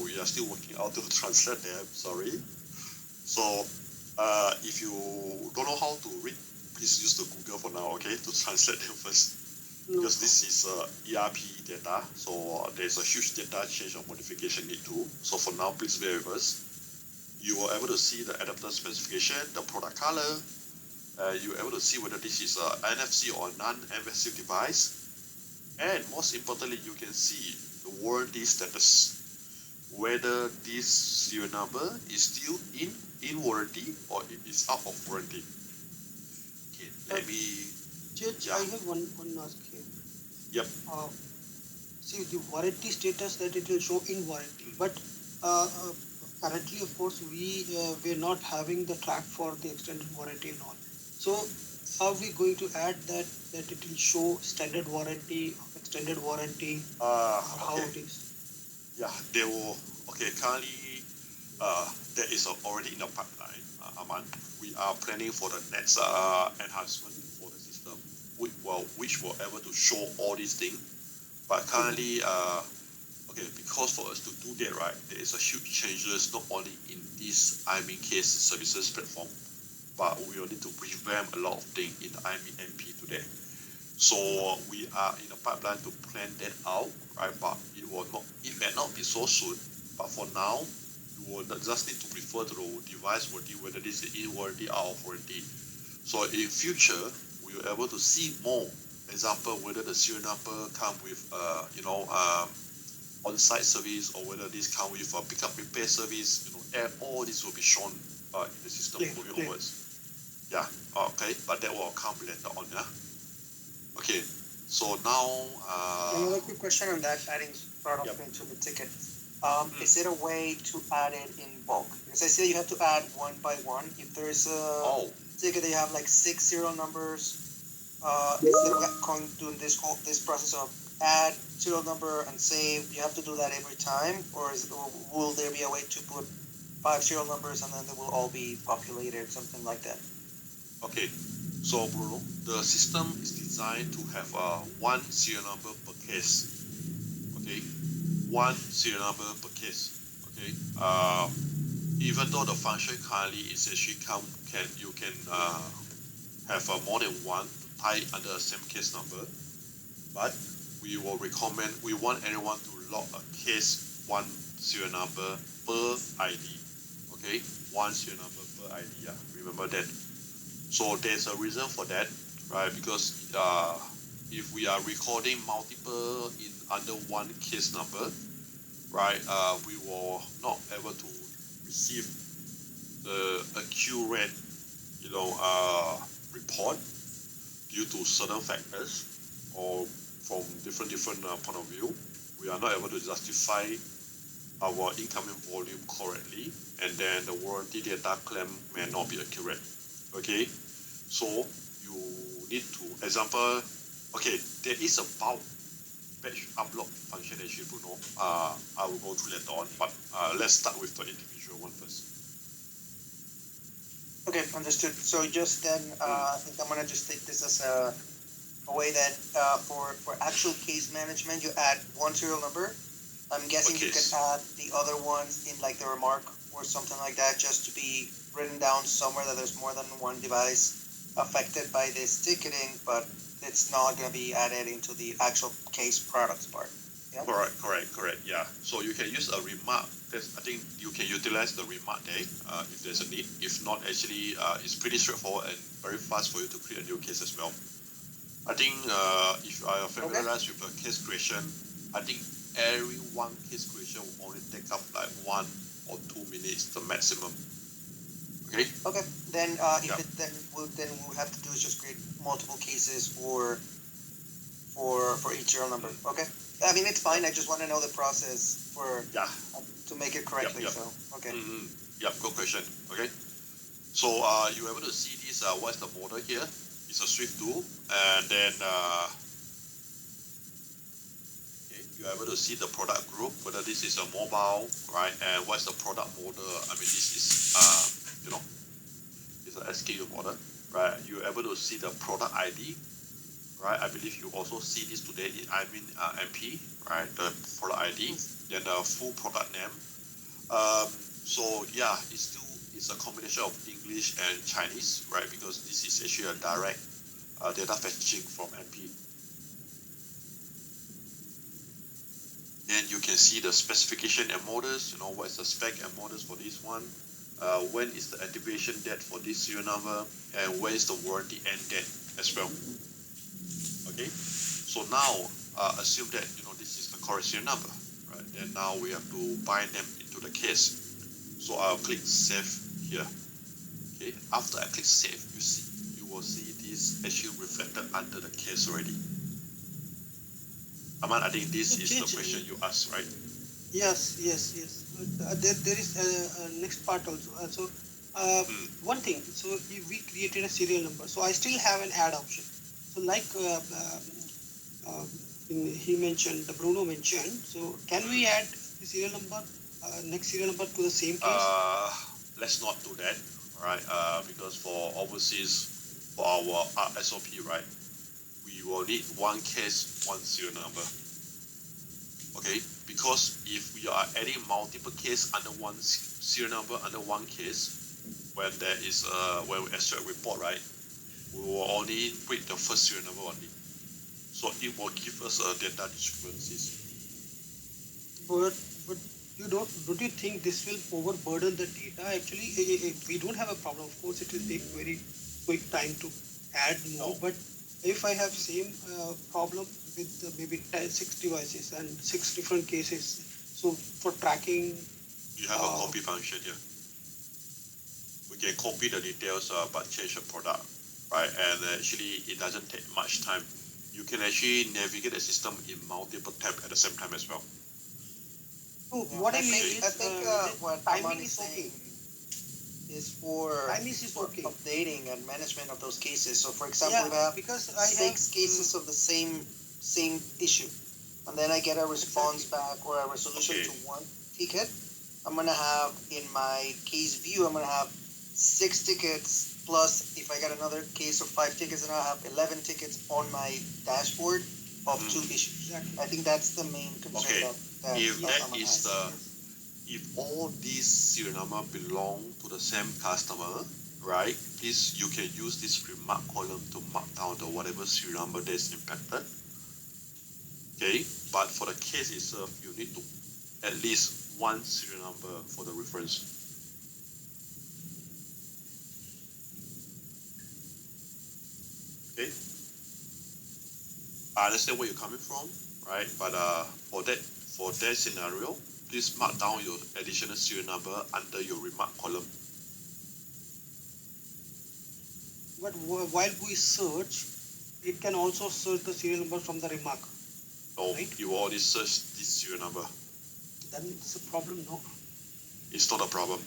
We are still working out to translate them. Sorry. So, if you don't know how to read please use the Google for now, okay, to translate them first. No Because problem. this is ERP data, so there's a huge data change or modification need to. So for now, please bear with us. You were able to see the adapter specification, the product color. You were able to see whether this is a NFC or non-invasive device. And most importantly, you can see the warranty status. Whether this serial number is still in warranty or it is out of warranty. Okay, let me. Judge, Yeah. I have one ask here. Yep. See the warranty status that it will show in warranty, but currently, of course, we're not having the track for the extended warranty and all. So, are we going to add that it will show standard warranty, extended warranty, or how Okay. it is? Yeah, they will. Okay, currently, that is already in the pipeline, Aman. We are planning for the next enhancement for the system, which will able to show all these things. But currently, okay, because for us to do that, right, there is a huge changes not only in this IMEI case services platform, but we will need to revamp a lot of things in the IMEI MP today. So we are in the pipeline to plan that out, right? But it may not be so soon. But for now, you will just need to refer to the device warranty, whether this is in warranty or out of warranty. So in future, we will able to see more example whether the serial number come with on-site service or whether this come with a pickup repair service. And all this will be shown in the system moving onwards. Yeah. Okay. But that will come later on. Yeah. Okay, so now Another quick question on that, adding product into the ticket. Is it a way to add it in bulk? Because I see you have to add one by one. If there's a ticket that you have like 6 serial numbers, instead of doing this process of add serial number and save, you have to do that every time, or will there be a way to put 5 serial numbers and then they will all be populated, something like that? Okay, so Bruno, the system is designed to have one serial number per case. Okay, one serial number per case. Okay, even though the function currently is actually you can have more than one tie under the same case number, but we want anyone to log a case one serial number per ID. Okay, one serial number per ID. Yeah, remember that. So there's a reason for that, right? Because if we are recording multiple in under one case number, right, we will not able to receive the accurate, report due to certain factors or from different point of view. We are not able to justify our incoming volume correctly, and then the warranty data claim may not be accurate. Okay, so you need to example. Okay, there is a bulk batch upload function actually, Bruno. I will go through later on, but let's start with the individual one first. Okay, understood. So just then, I think I'm gonna just take this as a way that for actual case management, you add one serial number. I'm guessing you can add the other ones in like the remark or something like that, just to be written down somewhere that there's more than one device affected by this ticketing, but it's not going to be added into the actual case products part. Yeah? Correct. Yeah. So you can use a remark. I think you can utilize the remark there if there's a need. If not, actually, it's pretty straightforward and very fast for you to create a new case as well. I think if I are familiarized with a case creation, I think every one case creation will only take up like 1 or 2 minutes, the maximum. Okay. Okay. Then then we'll have to do is just create multiple cases for each serial number. Okay. I mean, it's fine. I just want to know the process for to make it correctly. Yep. So okay. Yep. Good question. Okay. So you're able to see this. What's the model here? It's a Swift 2, and then you're able to see the product group, whether this is a mobile, right? And what's the product model? I mean, this is it's an SKU model, right? You're able to see the product ID, right? I believe you also see this today in MP, right? The product ID, then the full product name. So yeah, it's still is a combination of English and Chinese, right? Because this is actually a direct data fetching from MP. Then you can see the specification and models, what is the spec and models for this one, when is the activation date for this serial number, and where is the warranty end date as well. Okay, so now assume that this is the correct serial number, right? Then now we have to bind them into the case. So I'll click save here. Okay, after I click save, you will see this actually reflected under the case already. Aman, I think this is the question you asked, right? Yes. But there is a next part also. One thing. So we created a serial number. So I still have an add option. So like he mentioned, Bruno mentioned. So can we add the serial number, next serial number to the same case? Let's not do that, right? Because for overseas, for our SOP, right, we will need one case, one serial number. Okay, because if we are adding multiple case under one serial number under one case, when there is when we extract report, right, we will only read the first serial number only. So it will give us data discrepancies. But don't you think this will overburden the data? Actually, we don't have a problem. Of course, it will take very quick time to add more. But if I have same problem with maybe 6 devices and 6 different cases, so for tracking, you have a copy function here. We can copy the details but change the product, right? And actually, it doesn't take much time. You can actually navigate the system in multiple tabs at the same time as well. So what I mean is, I think what timing Aman is okay. Is for okay. updating and management of those cases. So for example, Yeah, we have because 6 cases of the same issue, and then I get a response back or a resolution to one ticket. I'm gonna have in my case view, I'm gonna have 6 tickets plus if I got another case of 5 tickets, then I'll have 11 tickets on my dashboard of 2 issues. Exactly. I think that's the main concern. If all these serial number belong to the same customer, right? You can use this remark column to mark down the whatever serial number that is impacted. Okay, but for the case itself, you need to at least one serial number for the reference. Okay, I understand where you're coming from, right? But for that scenario, please mark down your additional serial number under your remark column. But while we search, it can also search the serial number from the remark. Oh, right? You already searched this serial number. Then it's a problem, no? It's not a problem.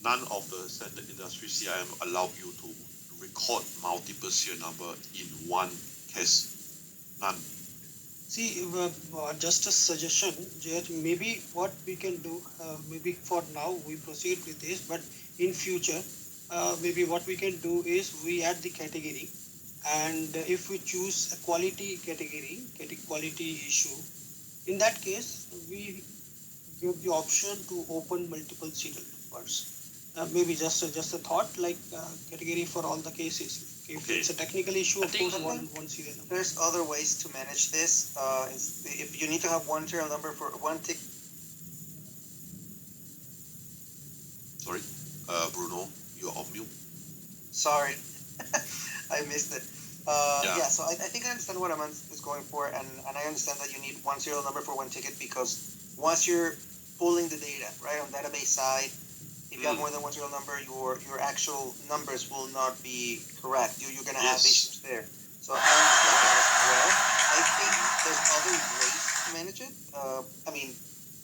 None of the standard industry CIM allow you to record multiple serial number in one case. None. See, just a suggestion, Jay, maybe what we can do, maybe for now we proceed with this, but in future, maybe what we can do is we add the category, and if we choose a quality category, quality issue, in that case, we give the option to open multiple serial numbers. Maybe just a thought, like category for all the cases. If it's a technical issue, of course, one serial number. There's other ways to manage this. If you need to have one serial number for one ticket. Sorry, Bruno, you're on mute. Sorry, I missed it. So I think I understand what Aman is going for, and I understand that you need one serial number for one ticket because once you're pulling the data, right, on database side, if you have more than one serial number, your actual numbers will not be correct. You're going to have issues there. So I understand that as well. I think there's other ways to manage it. I mean,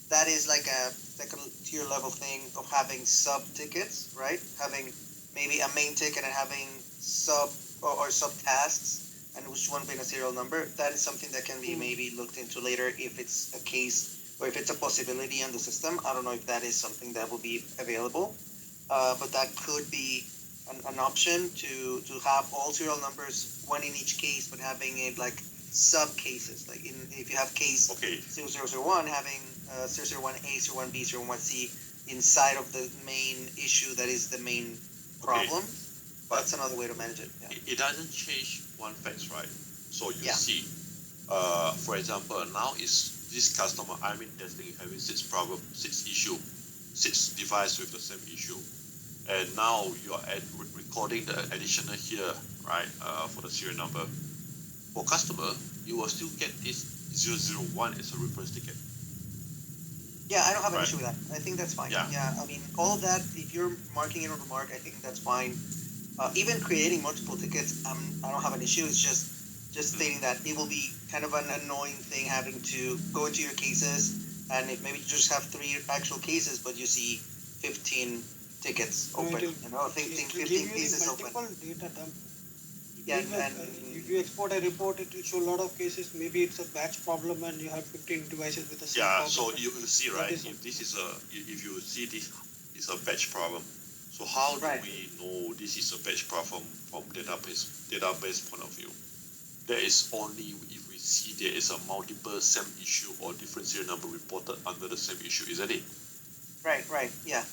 that is like a second tier level thing of having sub tickets, right? Having maybe a main ticket and having sub or sub tasks, and which one being a serial number. That is something that can be maybe looked into later if it's a case or if it's a possibility on the system. I don't know if that is something that will be available, but that could be an option to have all serial numbers, one in each case, but having it like sub cases. Like if you have case 0001, having 001A, 01B, 01C inside of the main issue that is the main Okay. problem. But That's another way to manage it. Yeah. it doesn't change one fact, right? So you Yeah. see, for example, now is this customer I'm in testing having six device with the same issue, and now you are recording the additional here, right? For the serial number. For customer, you will still get this 001 as a reference ticket. Yeah, I don't have an Right. issue with that. I think that's fine. Yeah. I mean, all of that, if you're marking it on the mark, I think that's fine. Even creating multiple tickets, I don't have an issue. It's just stating that it will be kind of an annoying thing having to go into your cases, and if maybe you just have 3 actual cases, but you see 15 tickets No, open, it will 15 give you cases the open. multiple data dump. Yeah, Even and if you export a report, it will show a lot of cases. Maybe it's a batch problem and you have 15 devices with the same Yeah. problem. So you will see, That right? is If this is if you see this is a batch problem, so how do Right. we know this is a batch problem from database point of view? That is only if we see there is a multiple same issue or different serial number reported under the same issue, isn't it? right, yeah.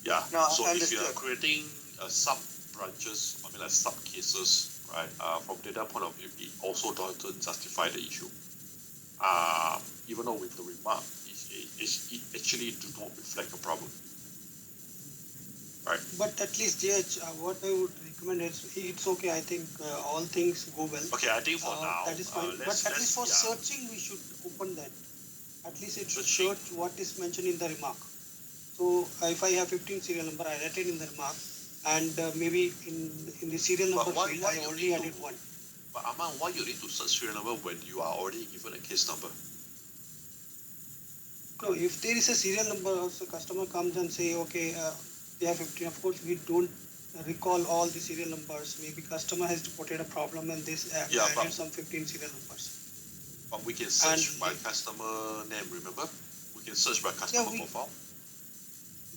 Yeah. No, So if you are understood. creating sub branches, I mean like sub cases, right? From data point of view, it also doesn't justify the issue. Even though with the remark, it actually do not reflect the problem. Right. But at least, GH, what I would recommend is it's okay. I think all things go well. Okay, I think for now, that is fine. But at least for searching, we should open that. At least it should Searching. search what is mentioned in the remark. So if I have 15 serial number, I write it in the remark, and maybe in the serial number why- field, why I you already need added to- one. But Aman, why you need to search serial number when you are already given a case number? No, if there is a serial number, so customer comes and say, okay, they have 15. Of course, we don't recall all the serial numbers. Maybe customer has reported a problem and this Yeah, added but- some 15 serial numbers. But we can search And by customer name, remember? We can search by customer profile.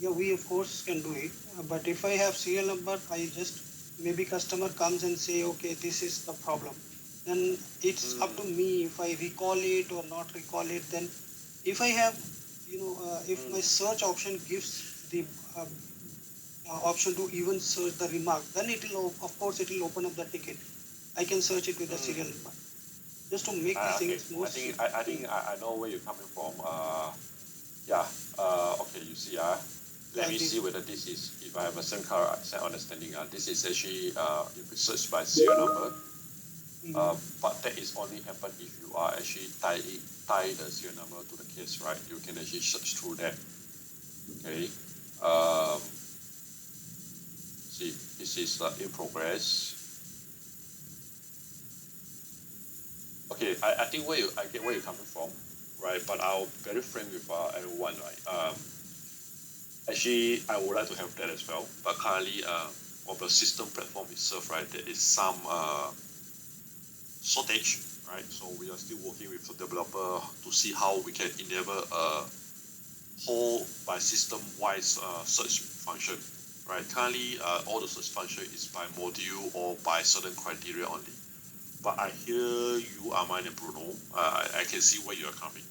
Yeah, we of course can do it. But if I have serial number, I just maybe customer comes and say, okay, this is the problem. Then it's up to me if I recall it or not recall it. Then if I have, if my search option gives the option to even search the remark, then it will, of course, it will open up the ticket. I can search it with the serial number. Just to make these Okay. things more. I think I know where you're coming from. Okay, you see, let me see whether this is, if I have a same understanding. This is actually if we search by serial number. But that is only happen if you are actually tie the serial number to the case, right? You can actually search through that. Okay. See, this is in progress. Okay, I think I get where you're coming from, right? But I'll very frank with everyone, right? Actually, I would like to have that as well. But currently, of the system platform itself, right, there is some shortage, right? So we are still working with the developer to see how we can enable a whole by system-wise search function, right? Currently, all the search function is by module or by certain criteria only. But I hear you, Armand and Bruno. I can see where you are coming.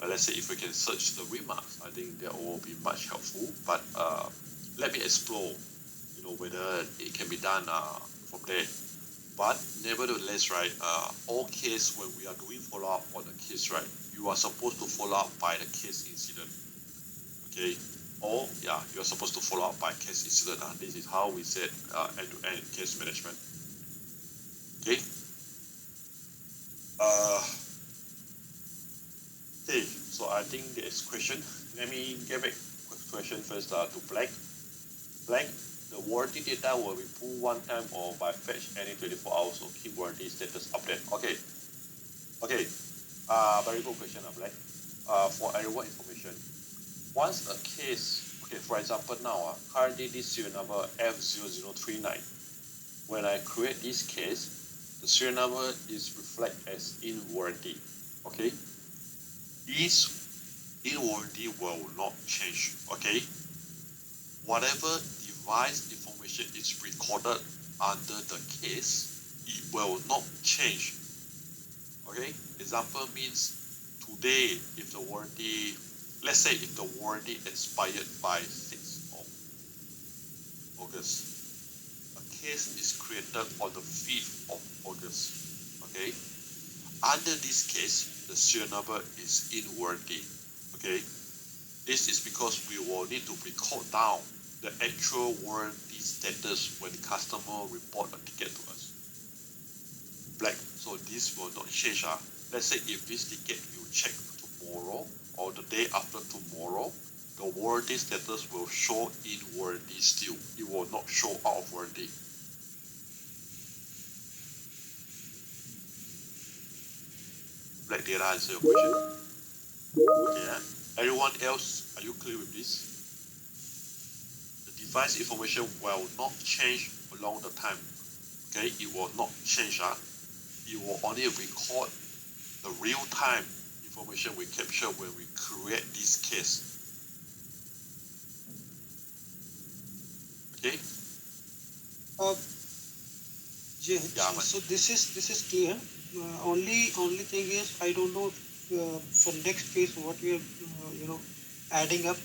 Let's say if we can search the remarks, I think that will be much helpful. But let me explore, whether it can be done from there. But nevertheless, right, all case when we are doing follow up on the case, right, you are supposed to follow up by the case incident. Okay, or you are supposed to follow up by case incident. This is how we said end-to-end case management. Okay. Okay, so I think there is question. Let me get back question first to Black. Black, the warranty data will be pulled one time or by fetch any 24 hours, so keep warranty status update. Okay. Very good question, Black. For everyone information, once a case, okay, for example now, currently this serial number F0039, when I create this case, the serial number is reflect as in warranty. Okay, this in warranty will not change. Okay, whatever device information is recorded under the case, it will not change. Okay, example means today if the warranty, let's say if the warranty expired by 6th of August, a case is created on the 5th of August. Okay. Under this case, the serial number is in warranty. Okay. This is because we will need to record down the actual warranty status when the customer report a ticket to us. Black. So this will not change. Let's say if this ticket you check tomorrow or the day after tomorrow, the warranty status will show in warranty still. It will not show out of warranty. Black, did I answer your question? Okay. Everyone else, are you clear with this? The device information will not change along the time. Okay, it will not change. It will only record the real-time information we capture when we create this case. Okay. Yeah, so this is clear. Only thing is I don't know for next case what we are adding up.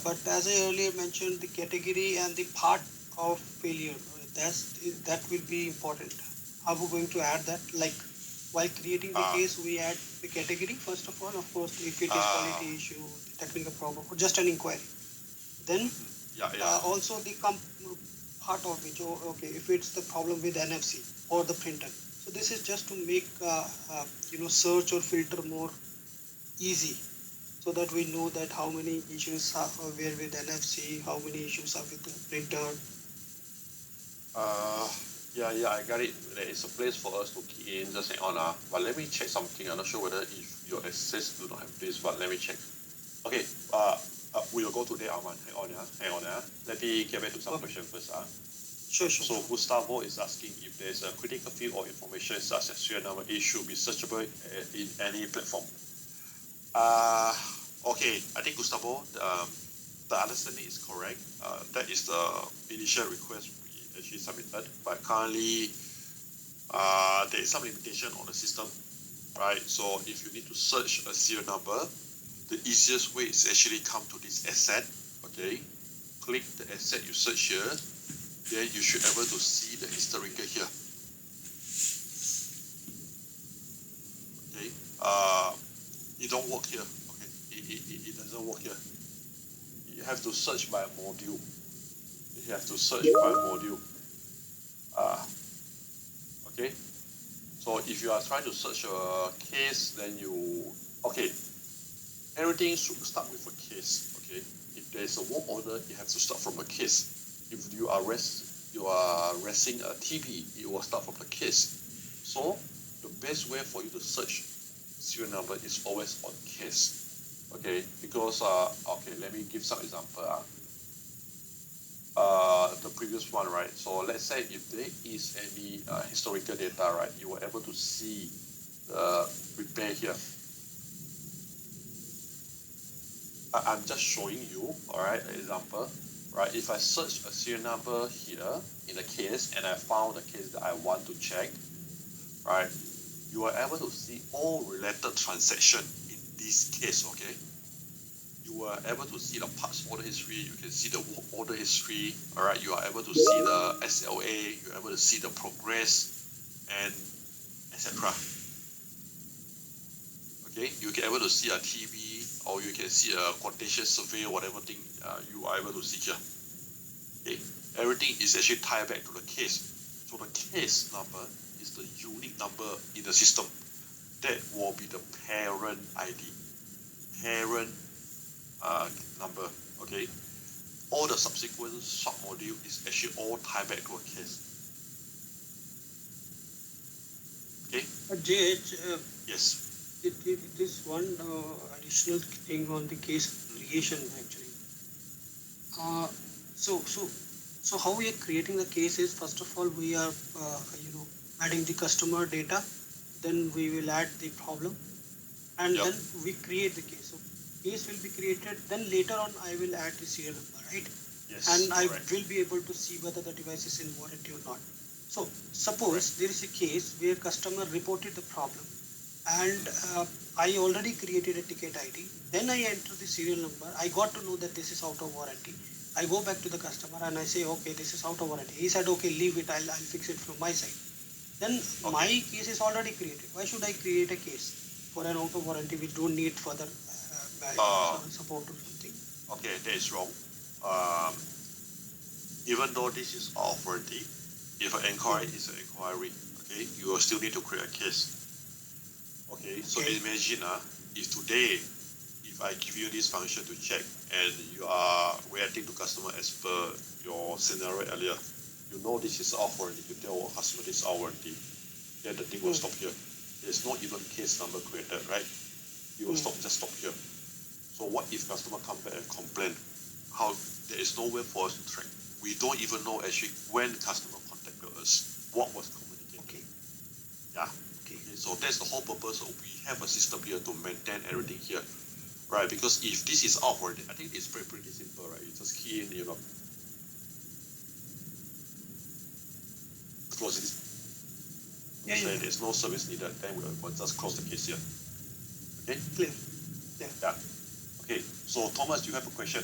But as I earlier mentioned, the category and the part of failure, that will be important. How are we going to add that? Like while creating the case, we add the category first of all. Of course, if it is quality issue, the technical problem, or just an inquiry. Then also the part of which, okay, if it's the problem with NFC or the printer. So this is just to make search or filter more easy, so that we know that how many issues are where with NFC, how many issues are with the printer. Yeah, I got it. There is a place for us to key in just hang on. But let me check something. I'm not sure whether if your access do not have this, but let me check. Okay, we will go to the Arman. Hang on. Let me get back to some question first. Sure. So Gustavo is asking if there's a critical field or information such as serial number, it should be searchable in any platform. Okay, I think Gustavo, the understanding is correct. That is the initial request we actually submitted, but currently there is some limitation on the system, right? So if you need to search a serial number, the easiest way is actually come to this asset. Okay, click the asset you search here, then you should be able to see the historical here. Okay, it don't work here. Okay, it doesn't work here. You have to search by module. You have to search by module. Okay, so if you are trying to search a case, then everything should start with a case. Okay, if there is a work order, you have to start from a case. If you are resting a TB, it will start from the case. So the best way for you to search serial number is always on case. Okay, because let me give some example. The previous one, right? So let's say if there is any historical data, right, you were able to see the repair here. I'm just showing you, all right, an example, right? If I search a serial number here in a case and I found the case that I want to check, right, you are able to see all related transaction in this case. Okay, you are able to see the parts order history, you can see the work order history, all right, you are able to see the SLA, you're able to see the progress, and etc. Okay, you can able to see a TB, or you can see a quotation survey, whatever thing you are able to see here. Okay, everything is actually tied back to the case. So the case number is the unique number in the system. That will be the parent ID, parent number. Okay, all the subsequent submodule is actually all tied back to a case. Okay. JH, Yes. it is one additional thing on the case creation actually. So how we are creating the case is, first of all, we are adding the customer data, then we will add the problem, and then we create the case. So case will be created, then later on I will add the serial number, right? Yes. And I will be able to see whether the device is in warranty or not. So suppose there is a case where customer reported the problem, and I already created a ticket ID. Then I enter the serial number. I got to know that this is out of warranty. I go back to the customer and I say, okay, this is out of warranty. He said, okay, leave it. I'll fix it from my side. Then my case is already created. Why should I create a case for an out of warranty which don't need further support or something? Okay, that is wrong. Um, even though this is out of warranty, if an inquiry is an inquiry, okay, you will still need to create a case. Okay, so imagine if today, if I give you this function to check and you are reacting to customer as per your scenario earlier, you know this is out of warranty, you tell our customer this is out of warranty, then the thing will stop here. There's not even case number created, right? You will just stop here. So what if customer come back and complain? How there is no way for us to track. We don't even know actually when customer contacted us, what was communicated. Okay. Yeah. Okay. So that's the whole purpose of we have a system here to maintain everything here. Right, because if this is out already, I think it's pretty simple, right? You just key in, close it. Say there's no service needed, then we'll just close the case here. Okay? Clear. Yeah. Okay, so Thomas, you have a question.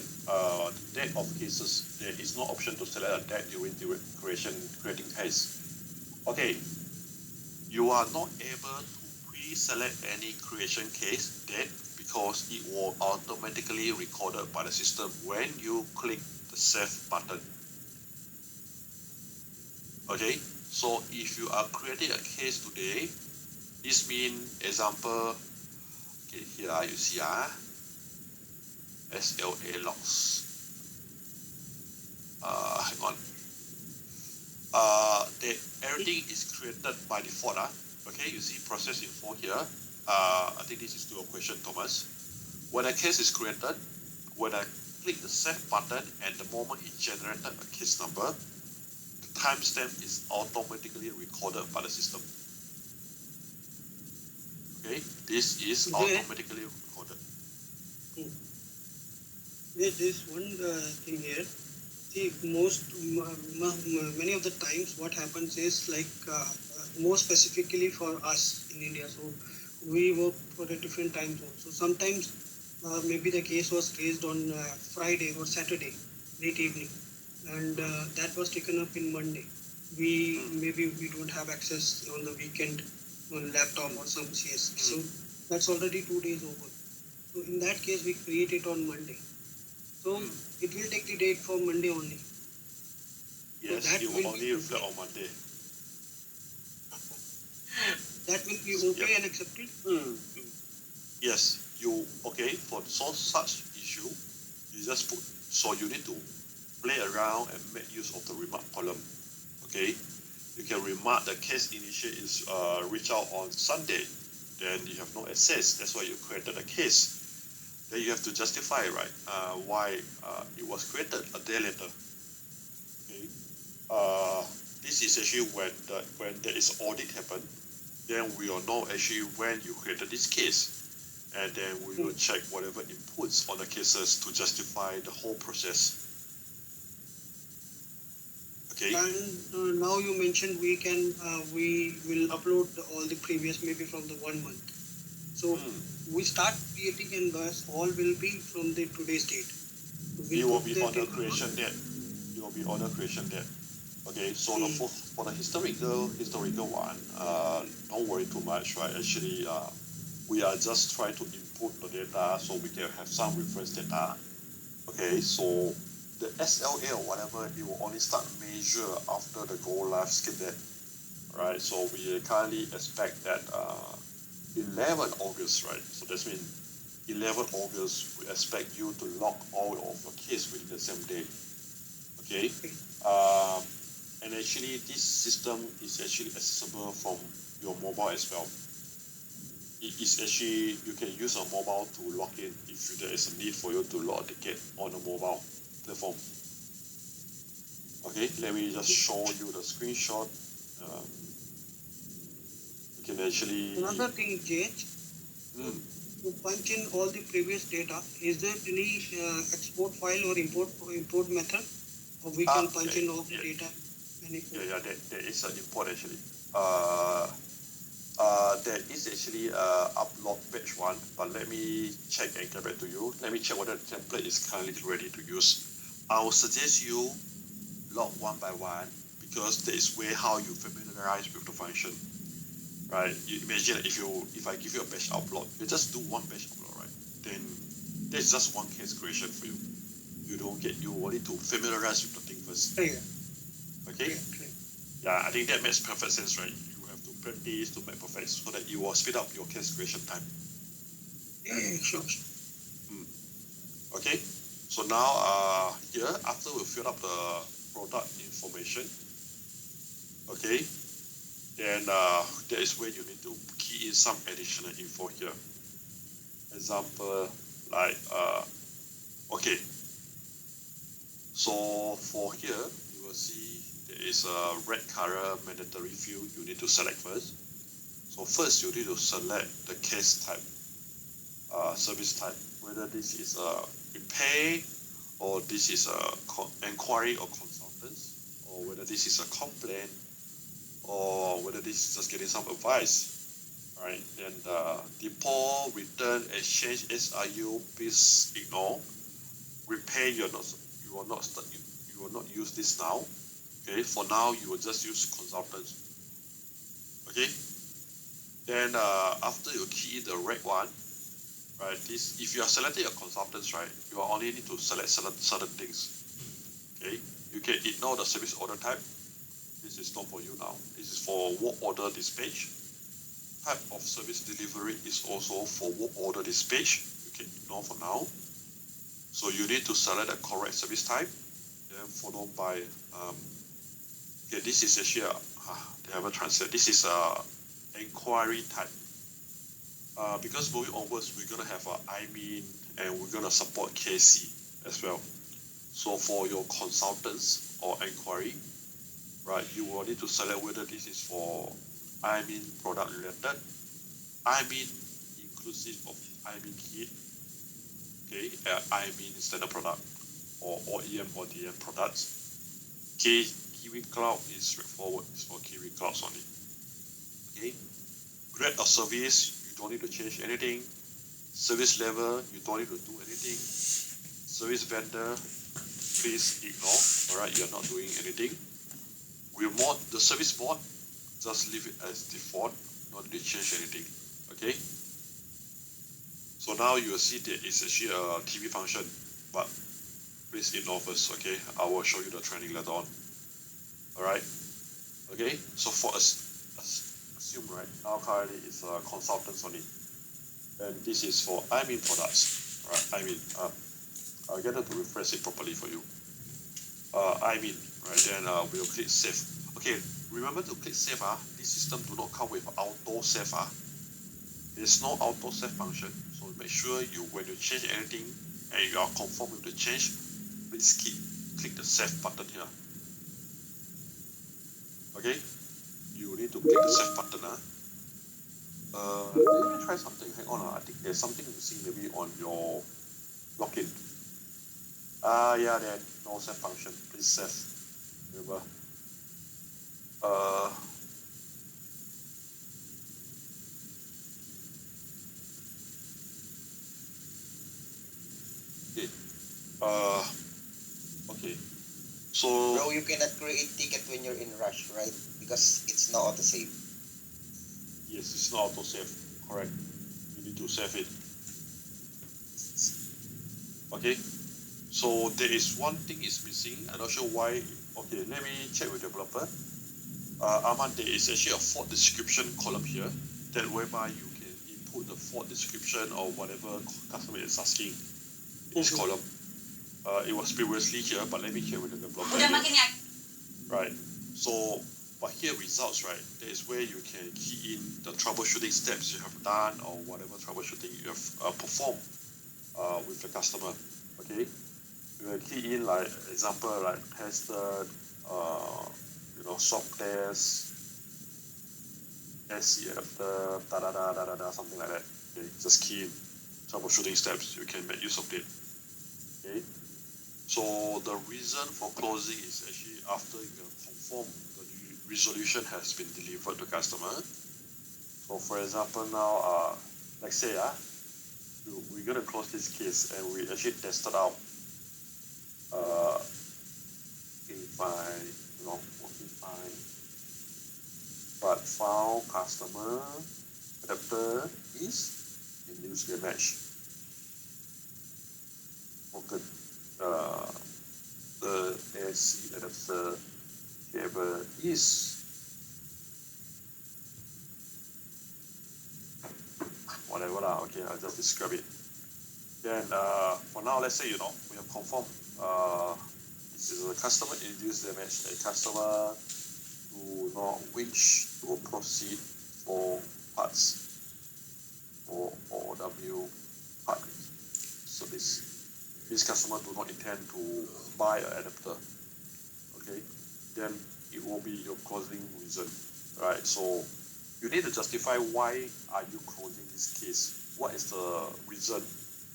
Date of cases, there is no option to select a date during the creating case. Okay, you are not able to pre-select any creation case date because it will automatically recorded by the system when you click the save button. Okay, so if you are creating a case today, this means example, okay, here you see SLA logs. Hang on. Everything is created by default. Okay, you see process info here. I think this is to your question, Thomas. When a case is created, when I click the save button and the moment it generated a case number, the timestamp is automatically recorded by the system. Okay, this is automatically recorded. There's one thing here. See, many of the times what happens is like more specifically for us in India. So we work for a different time zone. So sometimes maybe the case was raised on Friday or Saturday late evening, and that was taken up in Monday. Maybe we don't have access on the weekend on laptop or some CS. So that's already 2 days over. So in that case, we create it on Monday. So it will take the date for Monday only. Yes, so it will only reflect on Monday. That will be okay and accepted? Yes, for such issue, you just put, so you need to play around and make use of the remark column. Okay, you can remark the case initiate is reach out on Sunday, then you have no access, that's why you created a case. Then you have to justify, right, why it was created a day later. Okay, this is actually when there is audit happen, then we will know actually when you created this case, and then we will check whatever inputs on the cases to justify the whole process. Okay. And now you mentioned we will upload all the previous maybe from the 1 month. So we start creating invoice, all will be from the today's date. You will be on the creation date. You will be on the creation date. Okay, so for the historical one, don't worry too much, right? Actually, we are just trying to input the data so we can have some reference data. Okay, so the SLA or whatever, it will only start measure after the go live skip date, right? So we currently expect that 11 August, right? So that means 11 August, we expect you to log all of your case within the same day. Okay. And actually, this system is actually accessible from your mobile as well. It is actually, you can use a mobile to log in if there is a need for you to log a ticket on a mobile platform. Okay, let me just show you the screenshot. You can actually... Another thing, JH, to punch in all the previous data, is there any export file or import method? Or we can punch in all the data? Yeah, there is an import actually. There is actually a upload page one, but let me check and get back to you. Let me check whether the template is currently ready to use. I will suggest you log one by one because that is where how you familiarize with the function, right? You imagine if I give you a batch upload, you just do one batch upload, right? Then there's just one case creation for you. You will need to familiarize with the thing first. Clear. Okay? Clear. Yeah, I think that makes perfect sense, right? You have to practice to make perfect so that you will speed up your case creation time. Sure. Okay? So now here after we fill up the product information, okay, then that is where you need to key in some additional info here. Example like okay. So for here you will see there is a red color mandatory field you need to select first. So first you need to select the case type, service type, whether this is a repair or this is a inquiry or consultants, or whether this is a complaint or whether this is just getting some advice. Right, and depot, return, exchange, SRU, please ignore. Repair, you will not use this now. Okay, for now you will just use consultants. Okay, then after you key in the red one, right? This if you are selecting a consultants, right, you will only need to select certain things. Okay, you can ignore the service order type. This is not for you now. This is for work order dispatch. Type of service delivery is also for work order dispatch. You can ignore for now. So you need to select the correct service type, then followed by okay, this is actually they haven't translated. This is a inquiry type. Because moving onwards, we're gonna have a IMEAN and we're gonna support KC as well. So for your consultants or inquiry, right, you will need to select whether this is for IMEAN product related, IMEAN inclusive of IMEAN kit, okay, IMEAN standard product, or OEM or DM products. Kiwi Cloud is straightforward, it's for Kiwi Clouds only. Okay, grade of service, you don't need to change anything. Service level, you don't need to do anything. Service vendor, please ignore, alright, you're not doing anything. The service mode, just leave it as default, not need to change anything. Okay, so now you will see that it's actually a TV function, but please ignore first. Okay, I will show you the training later on. Alright, okay, so for assume, right, now currently it's consultants only, and this is for IMEAN products. Alright, IMEAN, I'll get it to refresh it properly for you. IMEAN, right, then we'll click save. Okay, remember to click save. This system do not come with auto save. There's no auto save function, so make sure when you change anything and you are conform with the change, please click the save button here. Okay, you need to click the save button. Let me try something. Hang on, I think there's something missing maybe on your login. Yeah, there no save function. Please save. Remember. Okay. Okay. So. Bro, you cannot create ticket when you're in rush, right? Because it's not auto save. Yes, it's not auto save. Correct. You need to save it. Okay. So there is one thing is missing. I'm not sure why. Okay, let me check with the developer. Arman, there is actually a fault description column here that whereby you can input the fault description or whatever customer is asking in this column. It was previously here, but let me check with the developer. Right. So, but here results, right? That is where you can key in the troubleshooting steps you have done or whatever troubleshooting you have performed with the customer. Okay. You can key in like example like tested, swap test, SCF, something like that. Okay, just key in troubleshooting steps. You can make use of it. Okay. So the reason for closing is actually after you have confirmed the resolution has been delivered to customer. So for example now, let's say we're gonna close this case and we actually tested out if I working fine, but found customer adapter is in use damage. Okay, the AC adapter cable is whatever lah. Okay, I'll just describe it. Then for now, let's say we have confirmed this is a customer induced damage. A customer do not wish to proceed for parts for OW part. So this customer do not intend to buy an adapter. Okay, then it will be your closing reason, right? So you need to justify why are you closing this case. What is the reason?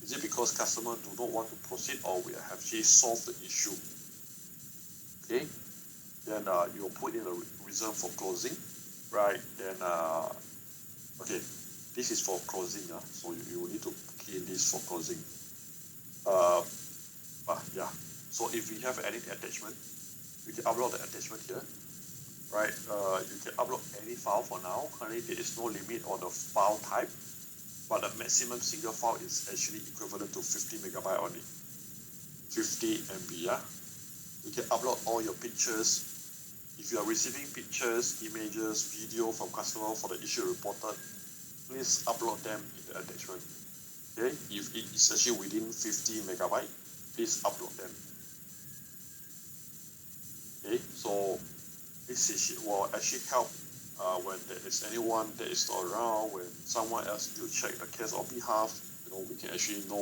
Is it because customer do not want to proceed, or we have actually solved the issue? Okay, then you'll put in a reason for closing, right? Then okay, this is for closing. So you need to key in this for closing. Yeah. So if we have any attachment, we can upload the attachment here, right? You can upload any file for now. Currently, there is no limit on the file type, but the maximum single file is actually equivalent to 50 megabyte only. 50 MB. You can upload all your pictures. If you are receiving pictures, images, video from customer for the issue reported, please upload them in the attachment. Okay, if it is actually within 50 megabyte, please upload them. Okay, so this will actually help when there is anyone that is not around, when someone else to check the case on behalf. We can actually know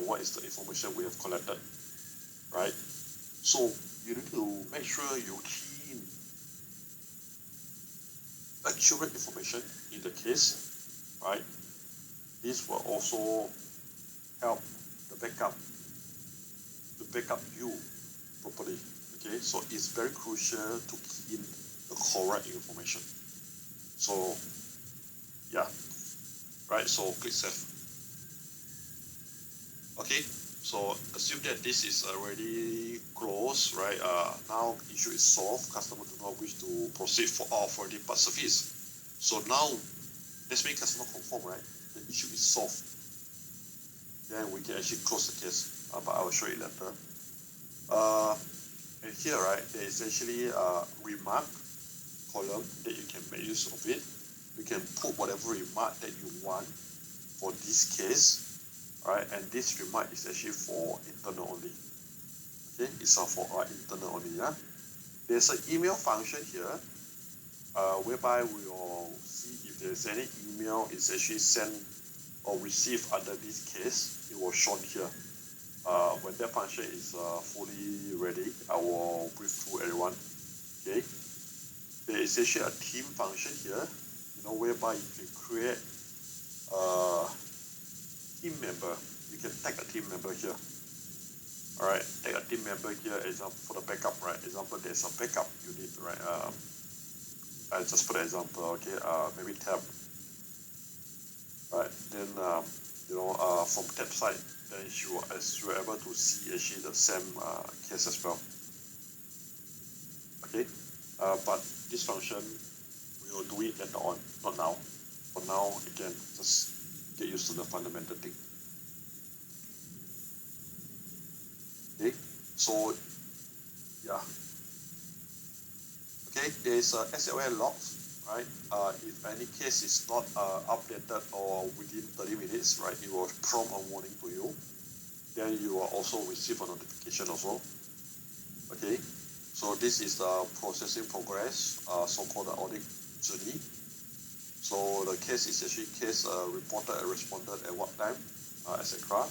what is the information we have collected, right? So you need to make sure you key in accurate information in the case, right? This will also help the backup you properly. Okay, so it's very crucial to key in the correct information. So yeah, right, so click save. Okay, so assume that this is already closed, right? Now issue is solved, customer do not wish to proceed for the part service. So now let's make customer confirm, right? The issue is solved. Then we can actually close the case, but I will show you later. And here, right, there is actually a remark column that you can make use of it. You can put whatever remark that you want for this case, right? And this remark is actually for internal only. Okay, it's for internal only. There's an email function here, whereby we will see if there's any email is actually sent or received under this case. It will show here. When that function is fully ready, I will brief through everyone. Okay, there is actually a team function here, whereby you can create a team member. You can tag a team member here. All right, tag a team member here. Example for the backup, right? Example, there's a backup unit, right? I just put an example. Okay, maybe tab. Right, then from tab side, then you are able to see actually the same case as well. Okay, but this function we will do it later on, not now. For now, again, just get used to the fundamental thing. Okay, so yeah. Okay, there is a SLA logs, right? If any case is not updated or within 30 minutes, right, it will prompt a warning to you. Then you will also receive a notification also. Okay, so this is the processing progress, so-called the audit journey. So the case is actually case reported and responded at what time, etc.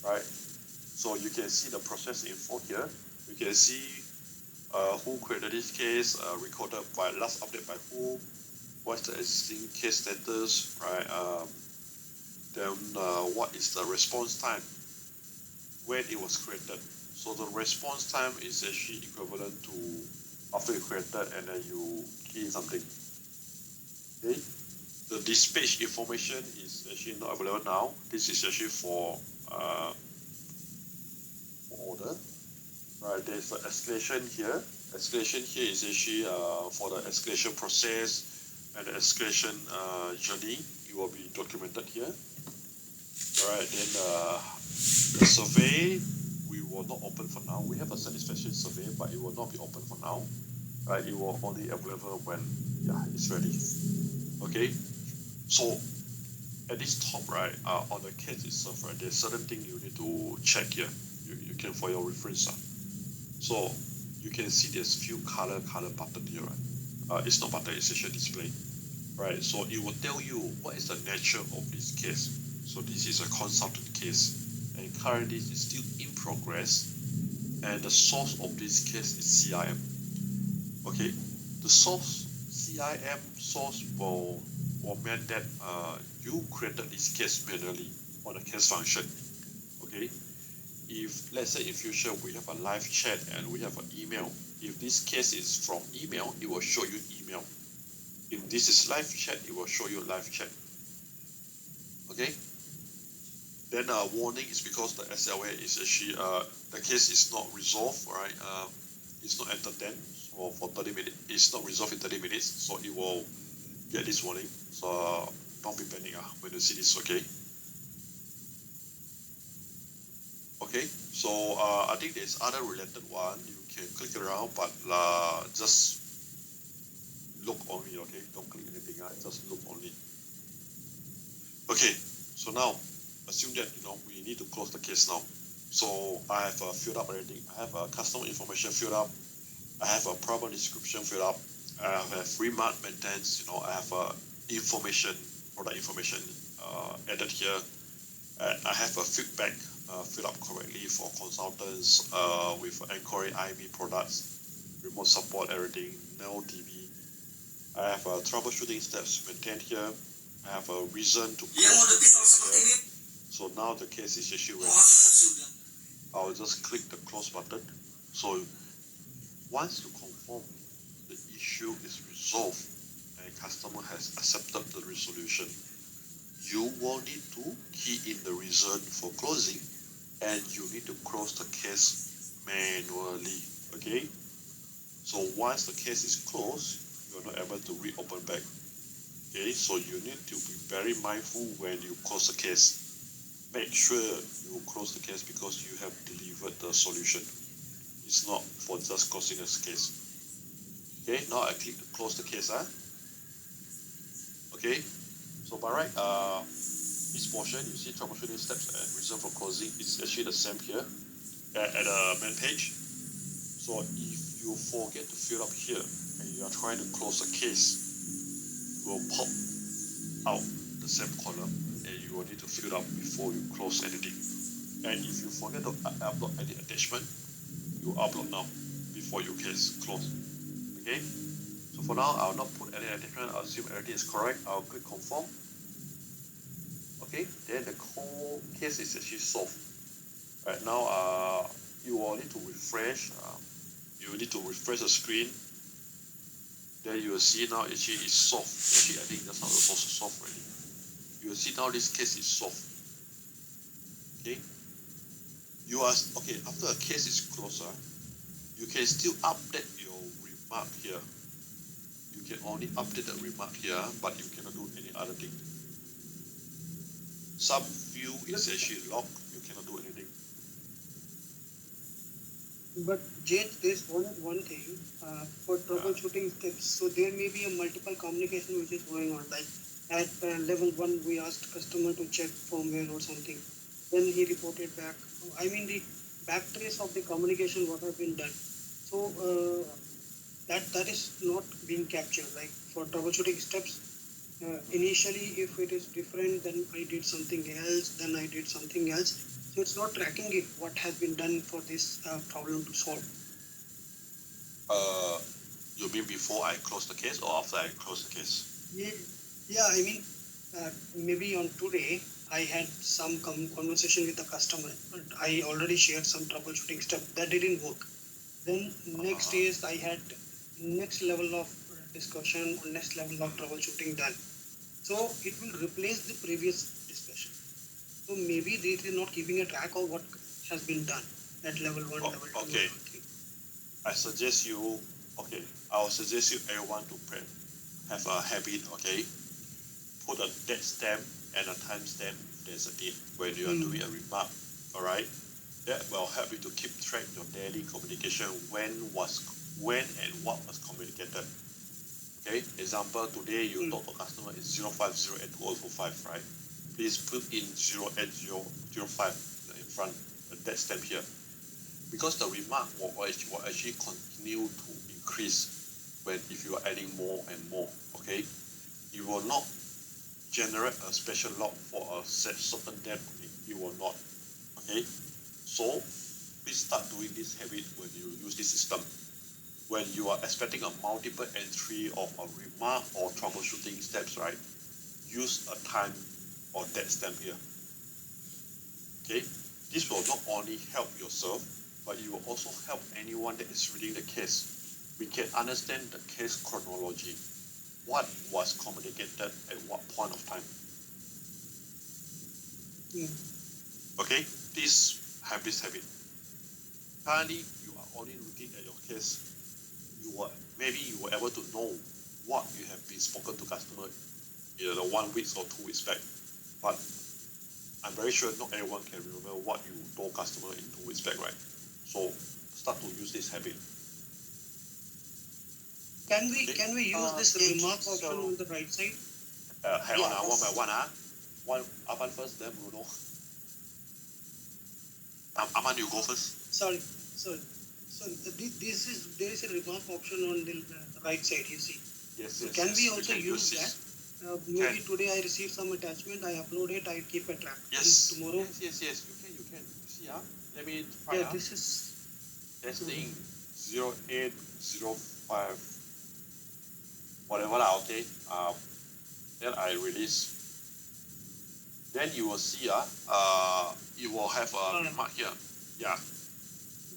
Right, so you can see the process info here. You can see who created this case, recorded by last update by who, what's the existing case status, right? Then what is the response time when it was created. So the response time is actually equivalent to after you created and then you key in something. Okay, the dispatch information is actually not available now. This is actually for order. Right, there's an escalation here. Escalation here is actually for the escalation process and the escalation journey. It will be documented here. Alright, then the survey we will not open for now. We have a satisfaction survey, but it will not be open for now. Right, it will only available when it's ready. Okay, so at this top right, on the case itself, right, there's certain thing you need to check here. You can for your reference. So you can see there's few color button here, right? It's not button, it's actually display. Right, so it will tell you what is the nature of this case. So this is a consultant case, and currently it's still in progress, and the source of this case is CIM. Okay, the source CIM source will mean that you created this case manually on the case function. Okay, if let's say in future we have a live chat and we have an email, if this case is from email, it will show you email. If this is live chat, it will show you live chat. Okay. Then warning is because the SLA is actually the case is not resolved, right? It's not entertained for 30 minutes. It's not resolved in 30 minutes, so it will get this warning. So don't be panic when you see this. Okay. Okay. So I think there's other related one. You can click around, but just look only. Okay. Don't click anything. Just look only. Okay. So now, assume that we need to close the case now. So I have filled up everything. I have customer information filled up. I have a problem description filled up. I have a remark maintenance. I have information, product information added here. I have a feedback filled up correctly for consultants with inquiry IB products, remote support, everything, no DB. I have troubleshooting steps maintained here. I have a reason to close the case here. So now the case is actually ready to close. I'll just click the close button. So once you confirm the issue is resolved and customer has accepted the resolution, you will need to key in the reason for closing, and you need to close the case manually. Okay. So once the case is closed, you're not able to reopen back. Okay, so you need to be very mindful when you close the case. Make sure you close the case because you have delivered the solution. It's not for just closing the case. Okay, now I click to close the case. Okay, so by right, this portion you see troubleshooting steps and reason for closing is actually the same here at the main page. So if you forget to fill up here and you are trying to close the case, will pop out the same column, and you will need to fill it up before you close anything. And if you forget to upload any attachment, you upload now before your case close. Okay, so for now I'll not put any attachment. I'll assume everything is correct. I'll click confirm. Okay, then the whole case is actually solved. Right now you will need to refresh. You need to refresh the screen. Then you will see now actually it's solved. Actually, I think that's not supposed to solve already. You will see now this case is solved. Okay. You are okay after a case is closed. You can still update your remark here. You can only update the remark here, but you cannot do any other thing. Some view is actually locked. You cannot do anything. But Jade, there's one thing for troubleshooting steps. So there may be a multiple communication which is going on. Like at level 1, we asked customer to check firmware or something. Then he reported back. I mean the backtrace of the communication what has been done. So that is not being captured. Like for troubleshooting steps, initially if it is different, then I did something else. Then I did something else. So it's not tracking it, what has been done for this problem to solve. You mean before I close the case or after I close the case? Yeah, I mean, maybe on today, I had some conversation with the customer, but I already shared some troubleshooting stuff that didn't work. Then next is I had next level of discussion or next level of troubleshooting done. So it will replace the previous discussion. So maybe they are not keeping a track of what has been done at level 1, level 2, Okay, level 3. I suggest you. Okay, I'll suggest you everyone to have a habit. Okay, put a date stamp and a time stamp. There's a date when you are doing a remark. All right, that will help you to keep track your daily communication. When and what was communicated. Okay, example, today you talk to customer is 050 at 2045, right? Please put in 08005 in front, that stamp here. Because the remark will actually continue to increase when if you are adding more and more, okay? You will not generate a special log for a certain date, you will not, okay? So, please start doing this habit when you use this system. When you are expecting a multiple entry of a remark or troubleshooting steps, right? Use a time or date stamp here. Okay? This will not only help yourself, but you will also help anyone that is reading the case. We can understand the case chronology. What was communicated at what point of time. Okay? Please have this habit. Currently, you are only looking at your case. Maybe you were able to know what you have been spoken to customer in 1 week or 2 weeks back. But I'm very sure not everyone can remember what you told customer in 2 weeks back, right? So start to use this habit. Can we use this remark option on the right side? Hang on, one by one. One Aman first, then Bruno. Aman, you go first. Sorry. So there is a remark option on the right side, you see. Yes. Can we also use that? Maybe today I received some attachment, I upload it, I keep a track. Yes. And tomorrow. Yes. You can. See, let me try. Yeah, this is testing 0805. Whatever lah, okay. Then I release. Then you will see it will have a remark here. Yeah.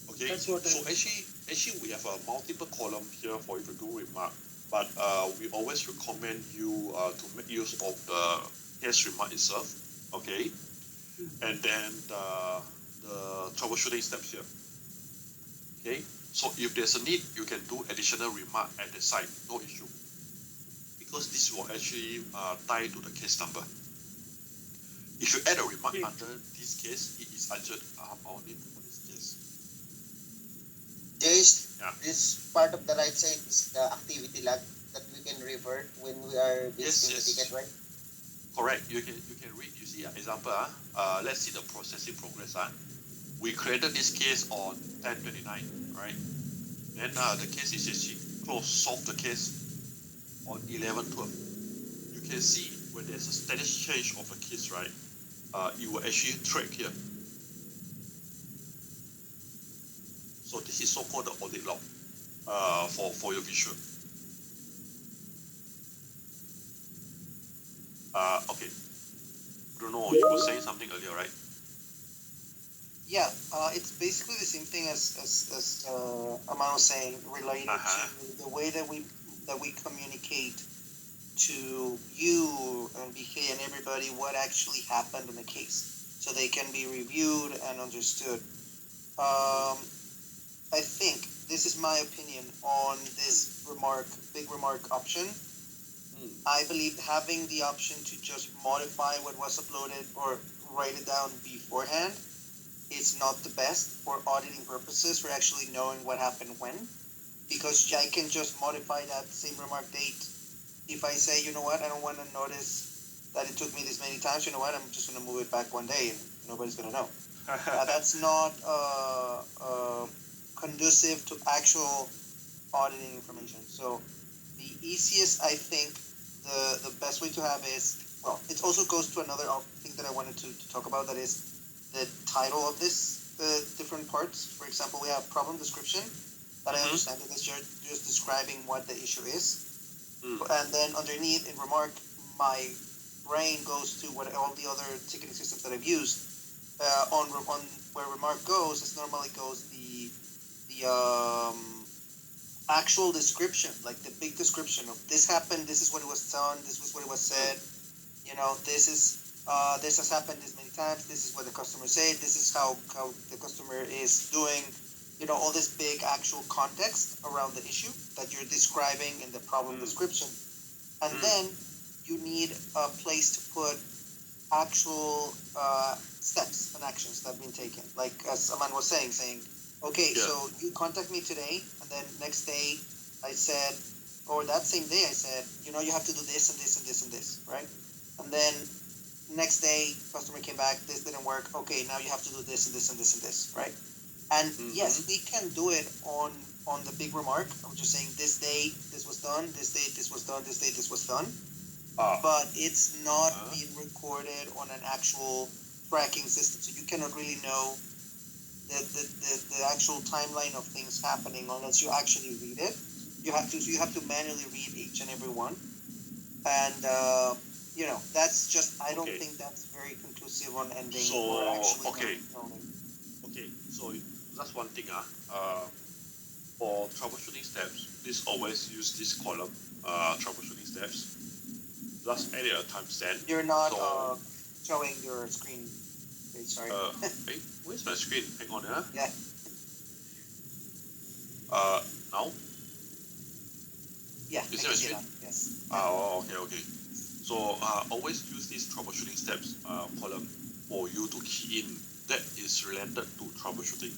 Okay. That's what so actually we have a multiple column here for you to do remark. But we always recommend you to make use of the case remark itself. Okay. And then the troubleshooting steps here. Okay. So if there's a need, you can do additional remark at the side, no issue. Because this will actually tie to the case number. If you add a remark under this case, it is under only for this case. This part of the right side is the activity log that we can revert when we are visiting the ticket, right? Correct. You can read. You see, example. Let's see the processing progress. We created this case on 10/29, right? Then the case is actually solved the case on 11/12. You can see when there's a status change of a case, right? It will actually track here. So this is so-called the audit log for your visual. Okay. Bruno, you were saying something earlier, right? Yeah, it's basically the same thing as Aman was saying, related to the way that we communicate to you and BK and everybody what actually happened in the case, so they can be reviewed and understood. I think this is my opinion on this big remark option. I believe having the option to just modify what was uploaded or write it down beforehand is not the best for auditing purposes, for actually knowing what happened when. Because I can just modify that same remark date. If I say, you know what, I don't want to notice that it took me this many times, you know what, I'm just going to move it back one day and nobody's going to know. That's not conducive to actual auditing information. So the easiest, I think, the best way to have is, well, it also goes to another thing that I wanted to talk about, that is the title of this, the different parts. For example, we have problem description, that I understand that is just describing what the issue is. And then underneath in remark, my brain goes to what all the other ticketing systems that I've used. On where remark goes, it normally goes the actual description, like the big description of this happened, this is what it was done, this was what it was said, this has happened this many times. This is what the customer said. This is how the customer is doing. All this big actual context around the issue that you're describing in the problem description. And then you need a place to put actual steps and actions that have been taken. Like as Aman was saying, okay, so you contact me today, and then next day I said, or that same day I said, you have to do this and this and this and this, right? And then next day customer came back, this didn't work. Okay, now you have to do this and this and this and this, right? And yes, we can do it on the big remark. I'm just saying this day this was done, this day this was done, this day this was done. But it's not being recorded on an actual tracking system, so you cannot really know the actual timeline of things happening unless you actually read it. You have to manually read each and every one, and that's just, I don't think that's very conclusive on ending or actually knowing. Okay, so that's one thing. For troubleshooting steps, please always use this column, troubleshooting steps. Just edit a timestamp. You're not showing your screen. Okay, sorry. Hey, where's my screen? Hang on, Yeah. Now? Yeah, You see my screen? Yes. Okay. So, always use this troubleshooting steps column for you to key in that is related to troubleshooting.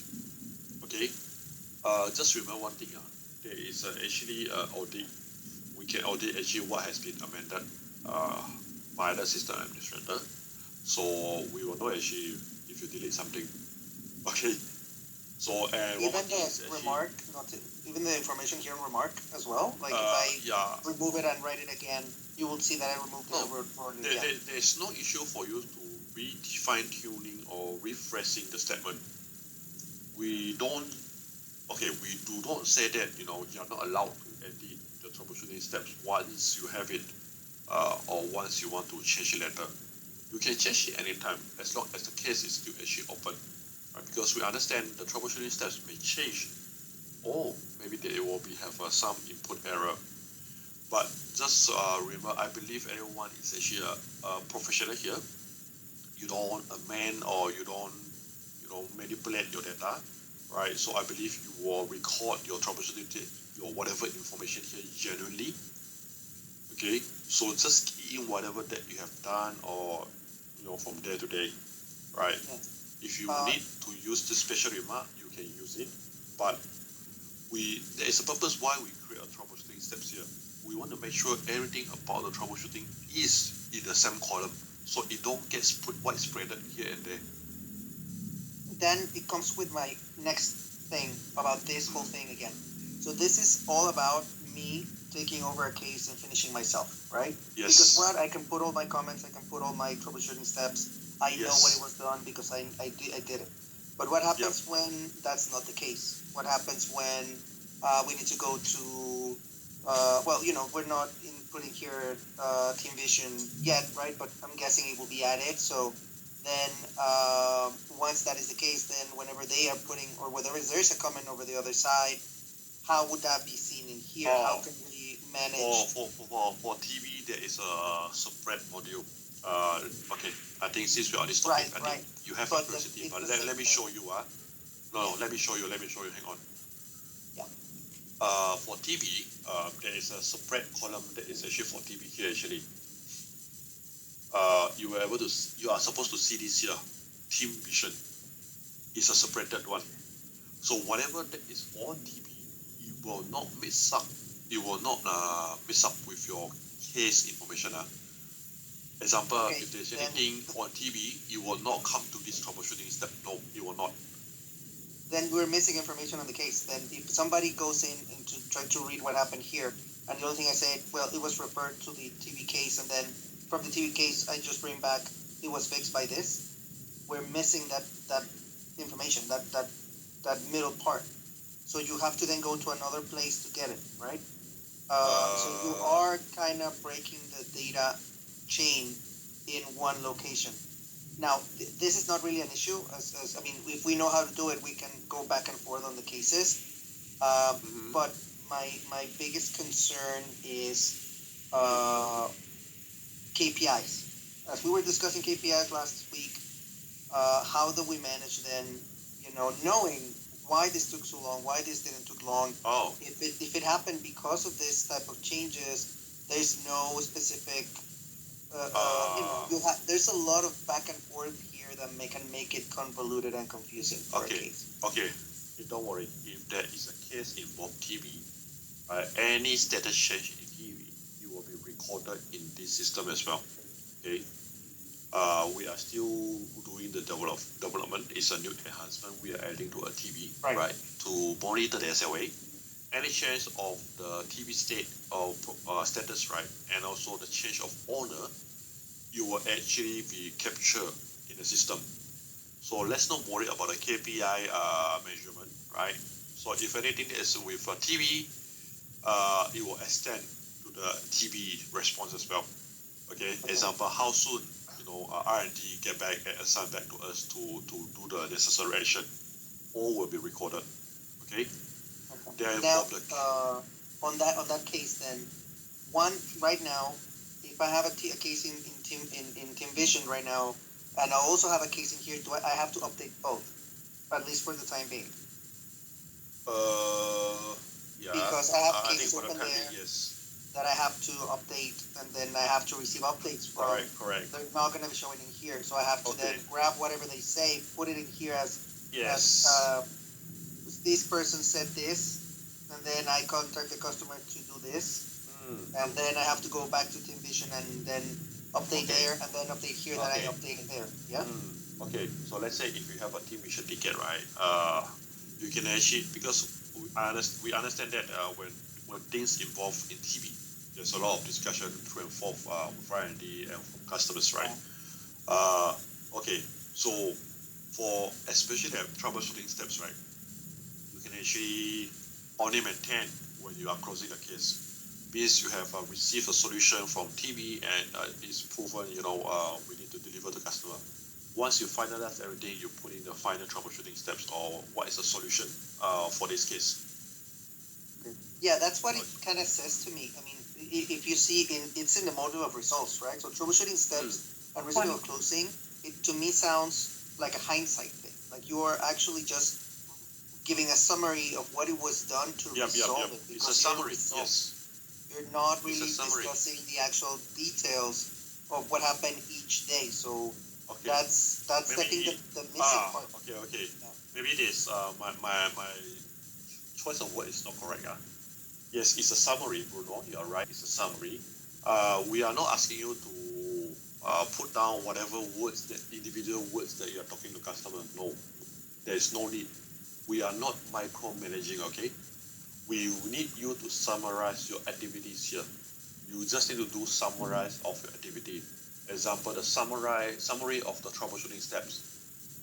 Okay? Just remember one thing. There is actually audit. We can audit actually what has been amended by the system administrator. So we will know actually if you delete something. Okay. So and even the remark, even the information here in remark as well. Like if I remove it and write it again, you will see that I removed the word. There's no issue for you to fine tuning or refreshing the statement. We do not say that you're not allowed to edit the troubleshooting steps once you have it or once you want to change it later. You can change it anytime as long as the case is still actually open, right? Because we understand the troubleshooting steps may change, or maybe they will have some input error. But just remember, I believe everyone is actually a professional here. You don't amend or you don't manipulate your data, right? So I believe you will record your troubleshooting, your whatever information here genuinely. Okay, so just key in whatever that you have done or from day to day, right? Yes. If you need to use this special remark, you can use it. But there is a purpose why we create a troubleshooting steps here. We want to make sure everything about the troubleshooting is in the same column, so it don't get widespread here and there. Then it comes with my next thing about this whole thing again. So this is all about me taking over a case and finishing myself, right? Yes. Because I can put all my comments, I can put all my troubleshooting steps. I know what it was done because I did it. But what happens when that's not the case? What happens when we need to go to we're not putting here Team Vision yet, right? But I'm guessing it will be added. So then once that is the case, then whenever they are putting, or whenever there's a comment over the other side, how would that be seen in here? How can we manage? For TV, there is a separate module. Okay, I think since we're on this topic, I think you have a curiosity, but let me show you. Let me show you. Hang on. Yeah. For TV, there is a separate column that is actually for TV here. Actually, you are supposed to see this here. Team Vision is a separated one. So whatever that is on TV, it will not mix up. It will not mix up with your case information. Example, if there's anything on TV, it will not come to this troubleshooting step. No, it will not. Then we're missing information on the case. Then if somebody goes in and to try to read what happened here, and the only thing I said, well, it was referred to the TV case, and then from the TV case, I just bring back it was fixed by this. We're missing that information, that middle part. So you have to then go to another place to get it, right? So you are kind of breaking the data chain in one location. Now, this is not really an issue. As I mean, if we know how to do it, we can go back and forth on the cases. But my biggest concern is KPIs. as we were discussing KPIs last week, how do we manage then, knowing why this took so long, why this didn't took long? Oh, If it happened because of this type of changes, there's no specific, there's a lot of back and forth here that can make it convoluted and confusing for a okay, case. okay. Don't worry. If there is a case involve TV, any status change in TV, it will be recorded in this system as well. Okay. We are still doing the development. It's a new enhancement we are adding to a TV, Right. to monitor the SLA. Any change of the TV state of status, right, and also the change of owner, you will actually be captured in the system. So let's not worry about the KPI measurement, right? So if anything is with a TV, it will extend to the TV response as well. Okay. Example, how soon R&D get back and assign back to us to do the necessary action. All will be recorded. Okay. Then Now, from the on that case, then one right now, if I have a case in Team Vision right now, and I also have a case in here, I have to update both, at least for the time being, yeah, because I have I think cases for the open time there being, yes. that I have to update, and then I have to receive updates from. Correct. They're not going to be showing in here, so I have to then grab whatever they say, put it in here as Yes. this person said this, and then I contact the customer to do this, and then I have to go back to Team Vision and then update there, and then update here, then I update it there. Yeah. Okay, so let's say if you have a Team Vision ticket, right? You can actually, because we understand that when things involve in TV, there's a lot of discussion to and forth with R&D and from customers, right? Okay, so for especially the troubleshooting steps, right? You can actually only maintain when you are closing a case. Means you have received a solution from TV and it's proven, we need to deliver to customer. Once you finalize everything, you put in the final troubleshooting steps or what is the solution for this case. Yeah, that's what it kind of says to me. I mean, if you see, it's in the module of results, right? So troubleshooting steps and result of closing, it to me sounds like a hindsight thing. Like you are actually just giving a summary of what it was done to resolve it. It's a summary, yes. You're not really discussing the actual details of what happened each day. So that's maybe, the missing part. Okay. Yeah. Maybe this my choice of word is not correct. Yes, it's a summary, Bruno. You are right. It's a summary. We are not asking you to put down whatever words, that individual words that you are talking to customer. No, there is no need. We are not micromanaging. Okay, we need you to summarize your activities here. You just need to do summarize of your activity. Example, the summary of the troubleshooting steps.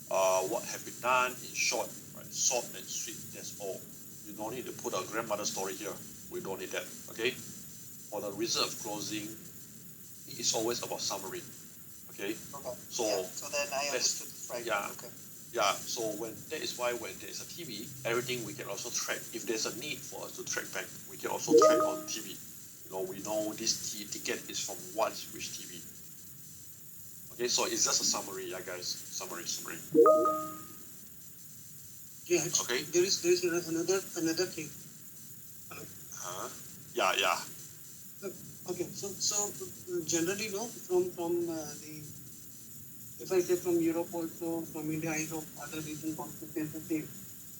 What have been done in short, right? Short and sweet. That's all. You don't need to put a grandmother story here. We don't need that. Okay. For the reason of closing, it is always about summary. Okay. So then I understood right. Yeah. Okay. Yeah, so that is why when there is a TV, everything we can also track. If there's a need for us to track back, we can also track on TV. We know this ticket is from which TV. Okay, so it's just a summary, yeah, guys. Summary. Yeah. Okay. There is another thing. Hello. Yeah. Okay. So generally, from the, if I say from Europe also, from India, I hope other regions also face the same.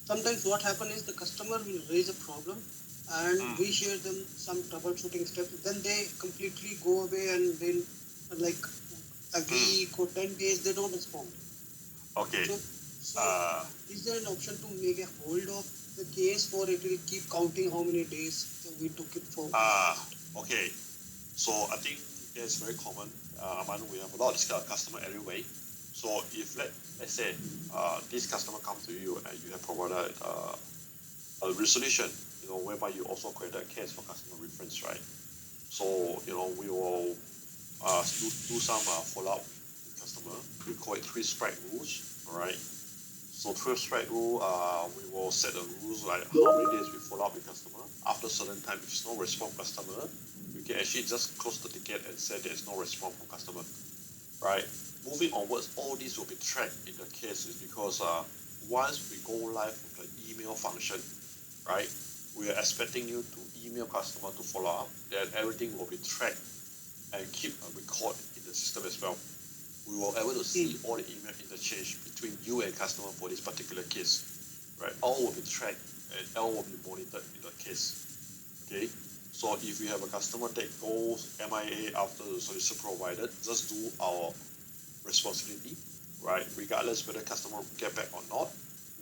Sometimes what happens is the customer will raise a problem and we share them some troubleshooting steps. Then they completely go away and then like a week or 10 days they don't respond. Okay. So is there an option to make a hold of the case, or it will keep counting how many days we took it for? Okay. So I think that's very common. Aman, we have a lot of this kind of customer anyway. So if let's say this customer comes to you and you have provided a resolution, whereby you also create a case for customer reference, right? So we will do some follow up with customer. We call it 3 strike rules. All right. So 3 strike rule, we will set the rules like how many days we follow up with customer. After a certain time, if there's no response from customer, we can actually just close the ticket and say there's no response from customer. right? Moving onwards, all these will be tracked in the case is because once we go live with the email function, right, we are expecting you to email customer to follow up, then everything will be tracked and keep a record in the system as well. We will able to see all the email interchange between you and customer for this particular case, right? All will be tracked and all will be monitored in the case, okay? So if you have a customer that goes MIA after the solution provided, just do our responsibility, right? Regardless whether customer get back or not,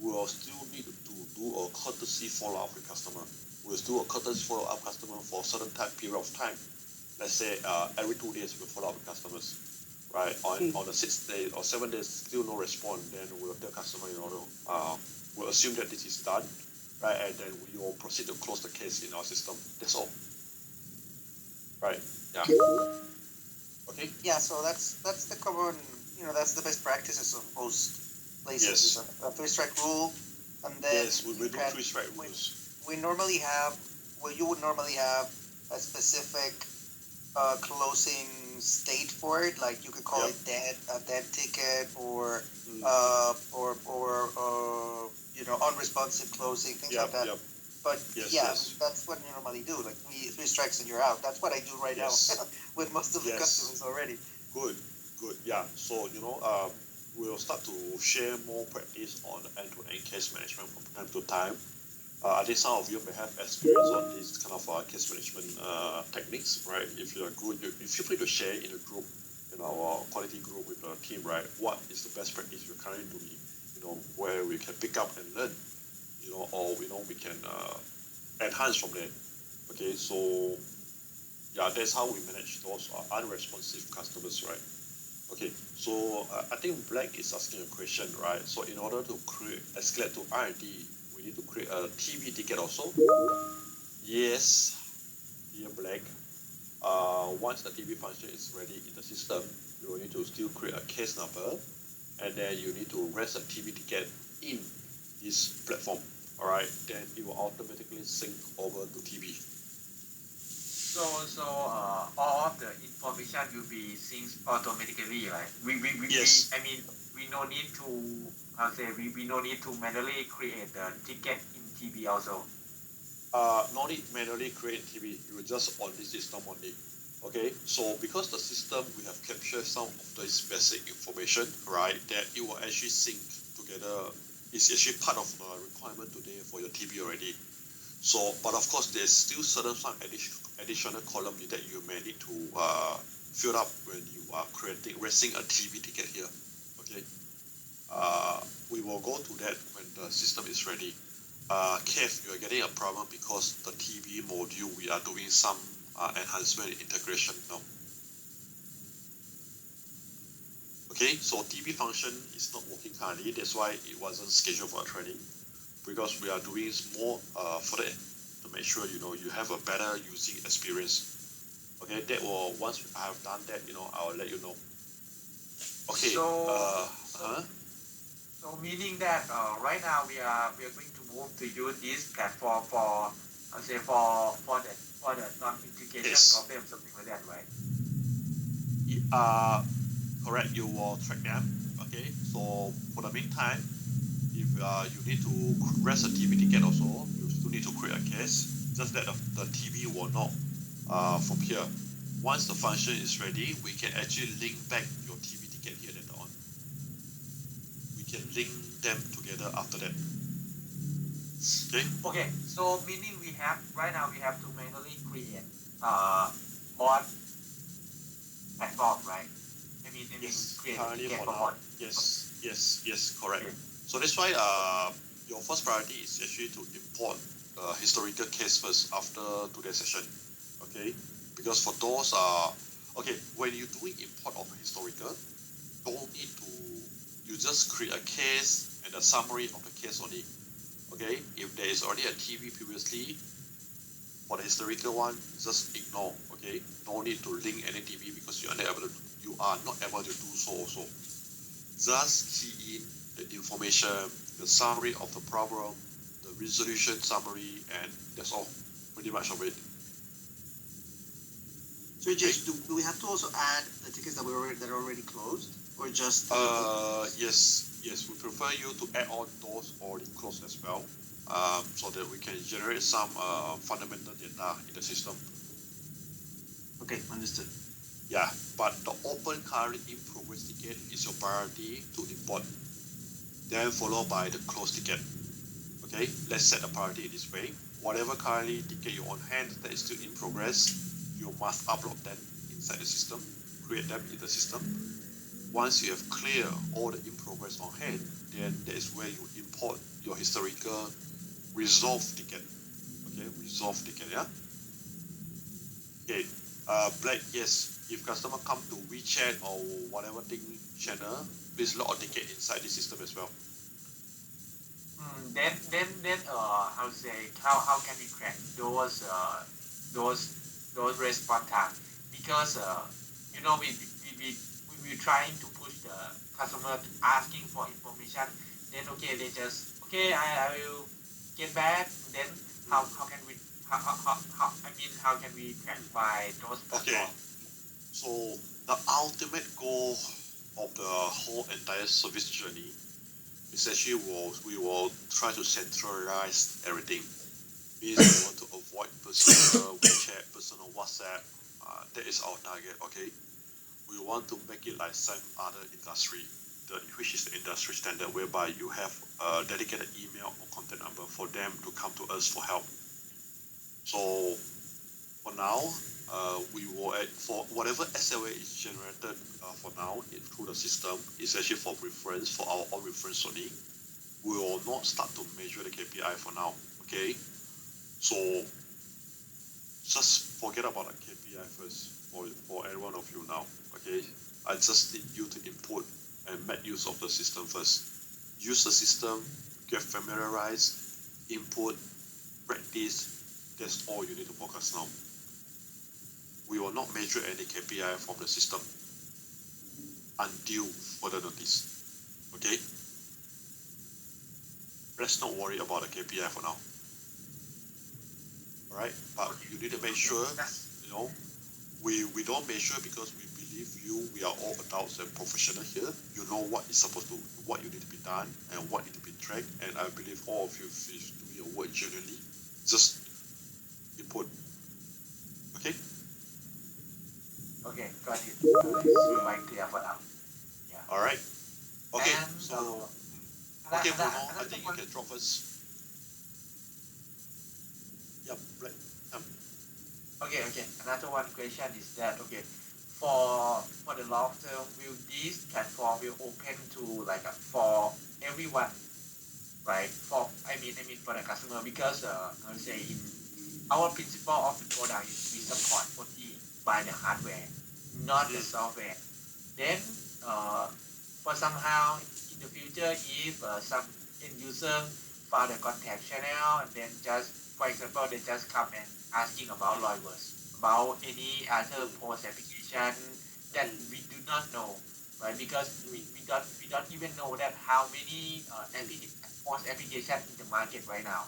we will still need to do a courtesy follow-up with customer. We'll do a courtesy follow-up customer for a certain period of time. Let's say every 2 days we follow up with customers, right? On the 6th day or 7 days still no response, then we'll tell customer, we'll assume that this is done, right? And then we will proceed to close the case in our system. That's all, right? Yeah. Okay. Yeah, so that's the common, that's the best practices of most places. Yes. A three-strike rule, and then yes, we do 3-strike rules. We normally have, well, you would normally have a specific closing state for it, like you could call it a dead ticket, or unresponsive closing, things like that. But that's what you normally do. Like three strikes and you're out. That's what I do right now with most of the customers already. Good. Yeah. So we'll start to share more practice on end-to-end case management from time to time. I think some of you may have experience on this kind of case management techniques, right? If you are good, you feel free to share in a group, in our quality group with the team, right? What is the best practice you're currently doing, where we can pick up and learn, or we can enhance from there. Okay, so yeah, that's how we manage those unresponsive customers, right? Okay, so I think Black is asking a question, right? So in order to escalate to R&D, we need to create a TB ticket also. Yes, dear Black. Once the TB function is ready in the system, you will need to still create a case number, and then you need to raise a TB ticket in this platform. All right, then it will automatically sync over to TB. So all of the information will be synced automatically, right? Yes. We no need to we no need to manually create the ticket in TB also. No need manually create TB. You will just on this system only. Okay, so because the system we have captured some of this basic information, right? That it will actually sync together. It's actually part of the requirement today for your TB already. So, but of course, there's still some additional column that you may need to fill up when you are raising a TB ticket here. Okay, we will go to that when the system is ready. Kev, you are getting a problem because the TB module we are doing some enhancement integration now. Okay, so TB function is not working currently. That's why it wasn't scheduled for training. Because we are doing more for that to make sure you have a better using experience. Okay, that will once I have done that, I'll let you know. Okay. So meaning that right now we are going to move to use this platform for the non-integration problem, something like that, right? Correct. You will track them. Okay. So for the meantime, if you need to raise a TB ticket also, you still need to create a case. Just that the TB will not from here. Once the function is ready, we can actually link back your TB ticket here later on. We can link them together after that. Okay. Okay. So meaning right now we have to manually create bot platform, right? Yes. Create Currently ticket for for now. bot. Yes. Correct. Okay. So that's why your first priority is actually to import the historical case first after today's session. Okay, because for those when you're doing import of historical, don't need to, you just create a case and a summary of the case only. Okay, if there is already a TB previously for the historical one, just ignore. Okay, no need to link any TB because you are not able to do so also. Just key in the information, the summary of the problem, the resolution summary, and that's all, pretty much of it. So James, do we have to also add the tickets that are already closed, or just yes, we prefer you to add on those already closed as well, so that we can generate some fundamental data in the system. Okay, understood. Yeah, but the open currently in progress ticket is your priority to import, then followed by the closed ticket. Okay, let's set the priority in this way. Whatever currently ticket you on hand that is still in progress, you must upload them inside the system, create them in the system. Once you have cleared all the in progress on hand, then that is where you import your historical resolved ticket. Okay, resolved ticket, yeah. Okay, Black, yes, if customer come to WeChat or whatever thing channel, please log a ticket inside the system as well. Then how to say how can we track those those response time? Because you know we trying to push the customer to asking for information. Then okay, they just okay, I will get back. Then how can we how I mean how can we track by those Okay, platforms? so the ultimate goal of the whole entire service journey is actually we will try to centralize everything. Means we want to avoid personal WeChat, personal WhatsApp. That is our target. Okay, we want to make it like some other industry, which is the industry standard, whereby you have a dedicated email or contact number for them to come to us for help. So for now, we will for whatever SLA is generated for now through the system is actually for reference, for our own reference only. We will not start to measure the KPI for now. Okay, so just forget about the KPI first for every one of you now. Okay, I just need you to input and make use of the system first. Use the system, get familiarized, input, practice. That's all you need to focus now. We will not measure any KPI from the system until further notice. Okay? Let's not worry about the KPI for now. Alright? But you need to make sure, you know, we don't measure because we believe we are all adults and professionals here. You know what is supposed to, what you need to be done and what need to be tracked. And I believe all of you is doing your work genuinely. Just input. Okay? Okay, got it. It's quite clear for now. Yeah. Alright? Okay, And so another, okay, Bruno, I another think you one, can drop first. Yep, right. okay, another one question is that okay, for the long term, will this platform will open to like for everyone, right? For I mean for the customer because I would say in our principle of the product is we support only by the hardware, not the software. Then for somehow in the future, if some end user found a contact channel and then just for example they just come and asking about Loivers, about any other post application that we do not know, right? Because we don't even know that how many post application in the market right now.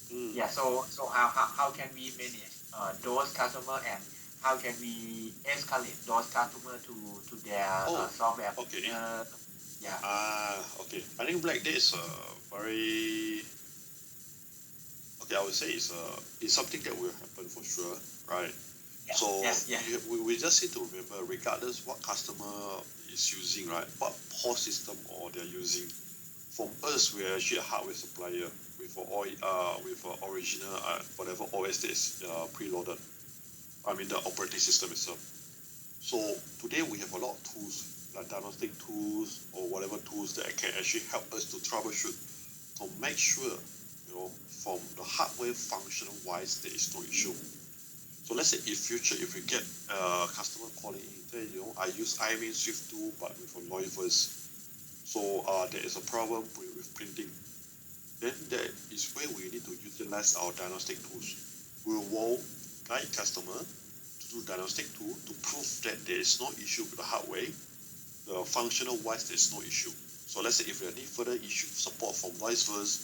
Yeah, so how can we manage those customer and how can we escalate those customer to their software? Okay. Yeah. Okay. I think Black Day is very okay. I would say it's something that will happen for sure, right? Yeah. So Yes. Yeah. we just need to remember, regardless what customer is using, right? What POS system or they're using. From us, we are actually a hardware supplier with a original whatever OS that is preloaded. I mean the operating system itself. So today we have a lot of tools like diagnostic tools or whatever tools that can actually help us to troubleshoot to make sure, you know, from the hardware functional wise there is no issue. So let's say in future if we get a customer calling in, say, you know, I use IMAIN Swift 2 but with a Loivers. So there is a problem with printing. Then that is where we need to utilize our diagnostic tools. We will guide customer to do diagnostic tool to prove that there is no issue with the hardware. The functional wise there is no issue. So let's say if you need further issue support from Loivers,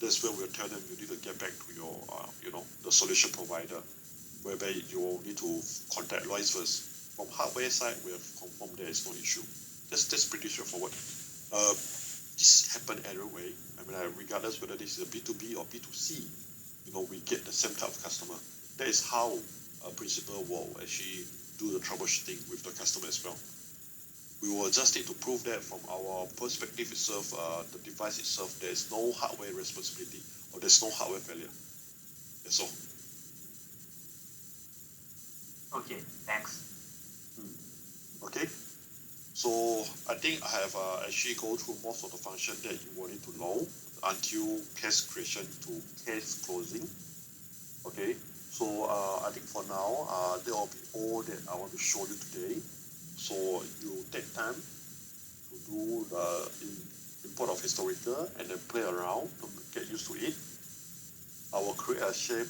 that's where we'll tell them you need to get back to your the solution provider. whereby you will need to contact Lois first. From hardware side, we have confirmed there is no issue. That's pretty straightforward. This happen either way. I mean, regardless whether this is a B2B or B2C, we get the same type of customer. That is how a principal will actually do the troubleshooting with the customer as well. We will just need to prove that from our perspective itself, the device itself, there is no hardware responsibility or there's no hardware failure. That's all. Okay, thanks. Okay. So I think I have actually go through most of the function that you wanted to know until case creation to case closing. Okay. So I think for now, that will be all that I want to show you today. So you take time to do the import of historical and then play around to get used to it. I will create a shape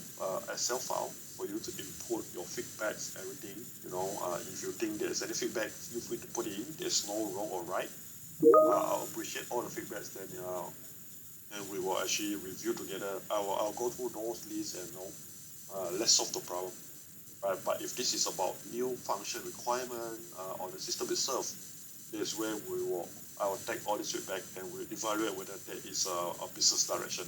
Excel file for you to input your feedbacks, everything. If you think there's any feedback, feel free to put it in. There's no wrong or right. I'll appreciate all the feedbacks. Then we will actually review together. I'll go through those lists and let's solve the problem. Right? But if this is about new function requirement on the system itself, that's where I will take all this feedback and we'll evaluate whether there is a business direction.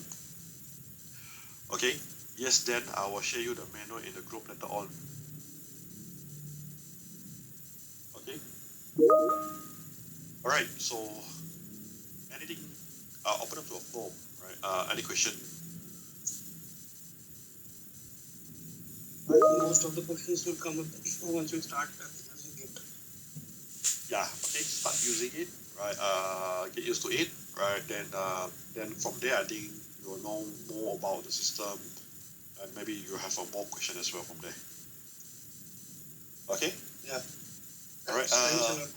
Okay. Yes, then I will share you the manual in the group later on. Okay. All right. So, anything? Open up to a floor. Right. Any question? Most of the questions will come up once we start using it. Yeah. Okay. Start using it. Right. Get used to it. Right. Then from there, I think you will know more about the system, and maybe you have a more question as well from there. Okay. Yeah. All right. Thanks a lot.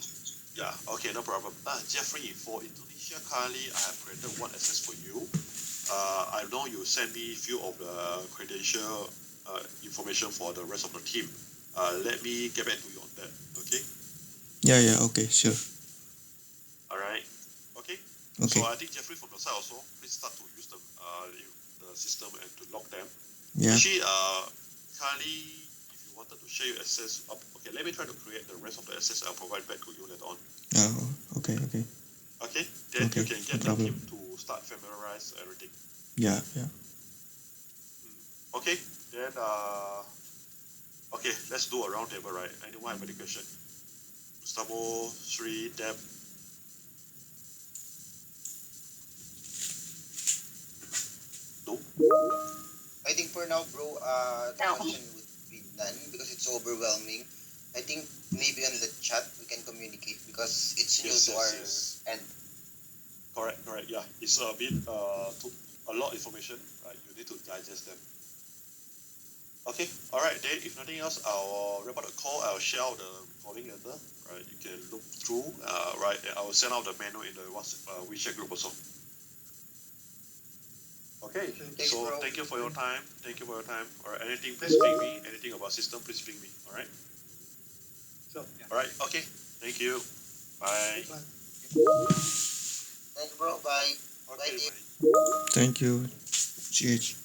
Yeah. Okay. No problem. Jeffrey, for Indonesia currently, I have created one access for you. I know you sent me a few of the credential information for the rest of the team. Let me get back to you on that. Okay. Yeah. Okay. Sure. All right. Okay. Okay. So I think Jeffrey from your side also, please start to use the system and to log them. Yeah. Actually, currently, if you wanted to share your access, okay, let me try to create the rest of the access. I'll provide back to you later on. Oh. Okay. Okay. Then Okay, you can get no the problem. team to start familiarize everything. Yeah. Okay. Then okay, let's do a round table, right? Anyone have any question? Gustavo, Sri, Deb. No? I think for now, bro, the question would be done because it's overwhelming. I think maybe on the chat we can communicate because it's new to our end. Correct. Yeah, it's a bit a lot of information, right? You need to digest them. Okay. All right. Then, if nothing else, I'll wrap up the call. I'll share out the recording later. Right. You can look through. Right. And I will send out the menu in the WeChat group also. Okay. Thanks, So bro. thank you for your time. All right. Anything, please ping me. Anything about system, please ping me. All right. So, yeah. All right. Okay. Thank you. Bye. Bye. Thanks, bro. Bye. Okay. Dave. Bye. Thank you. CH.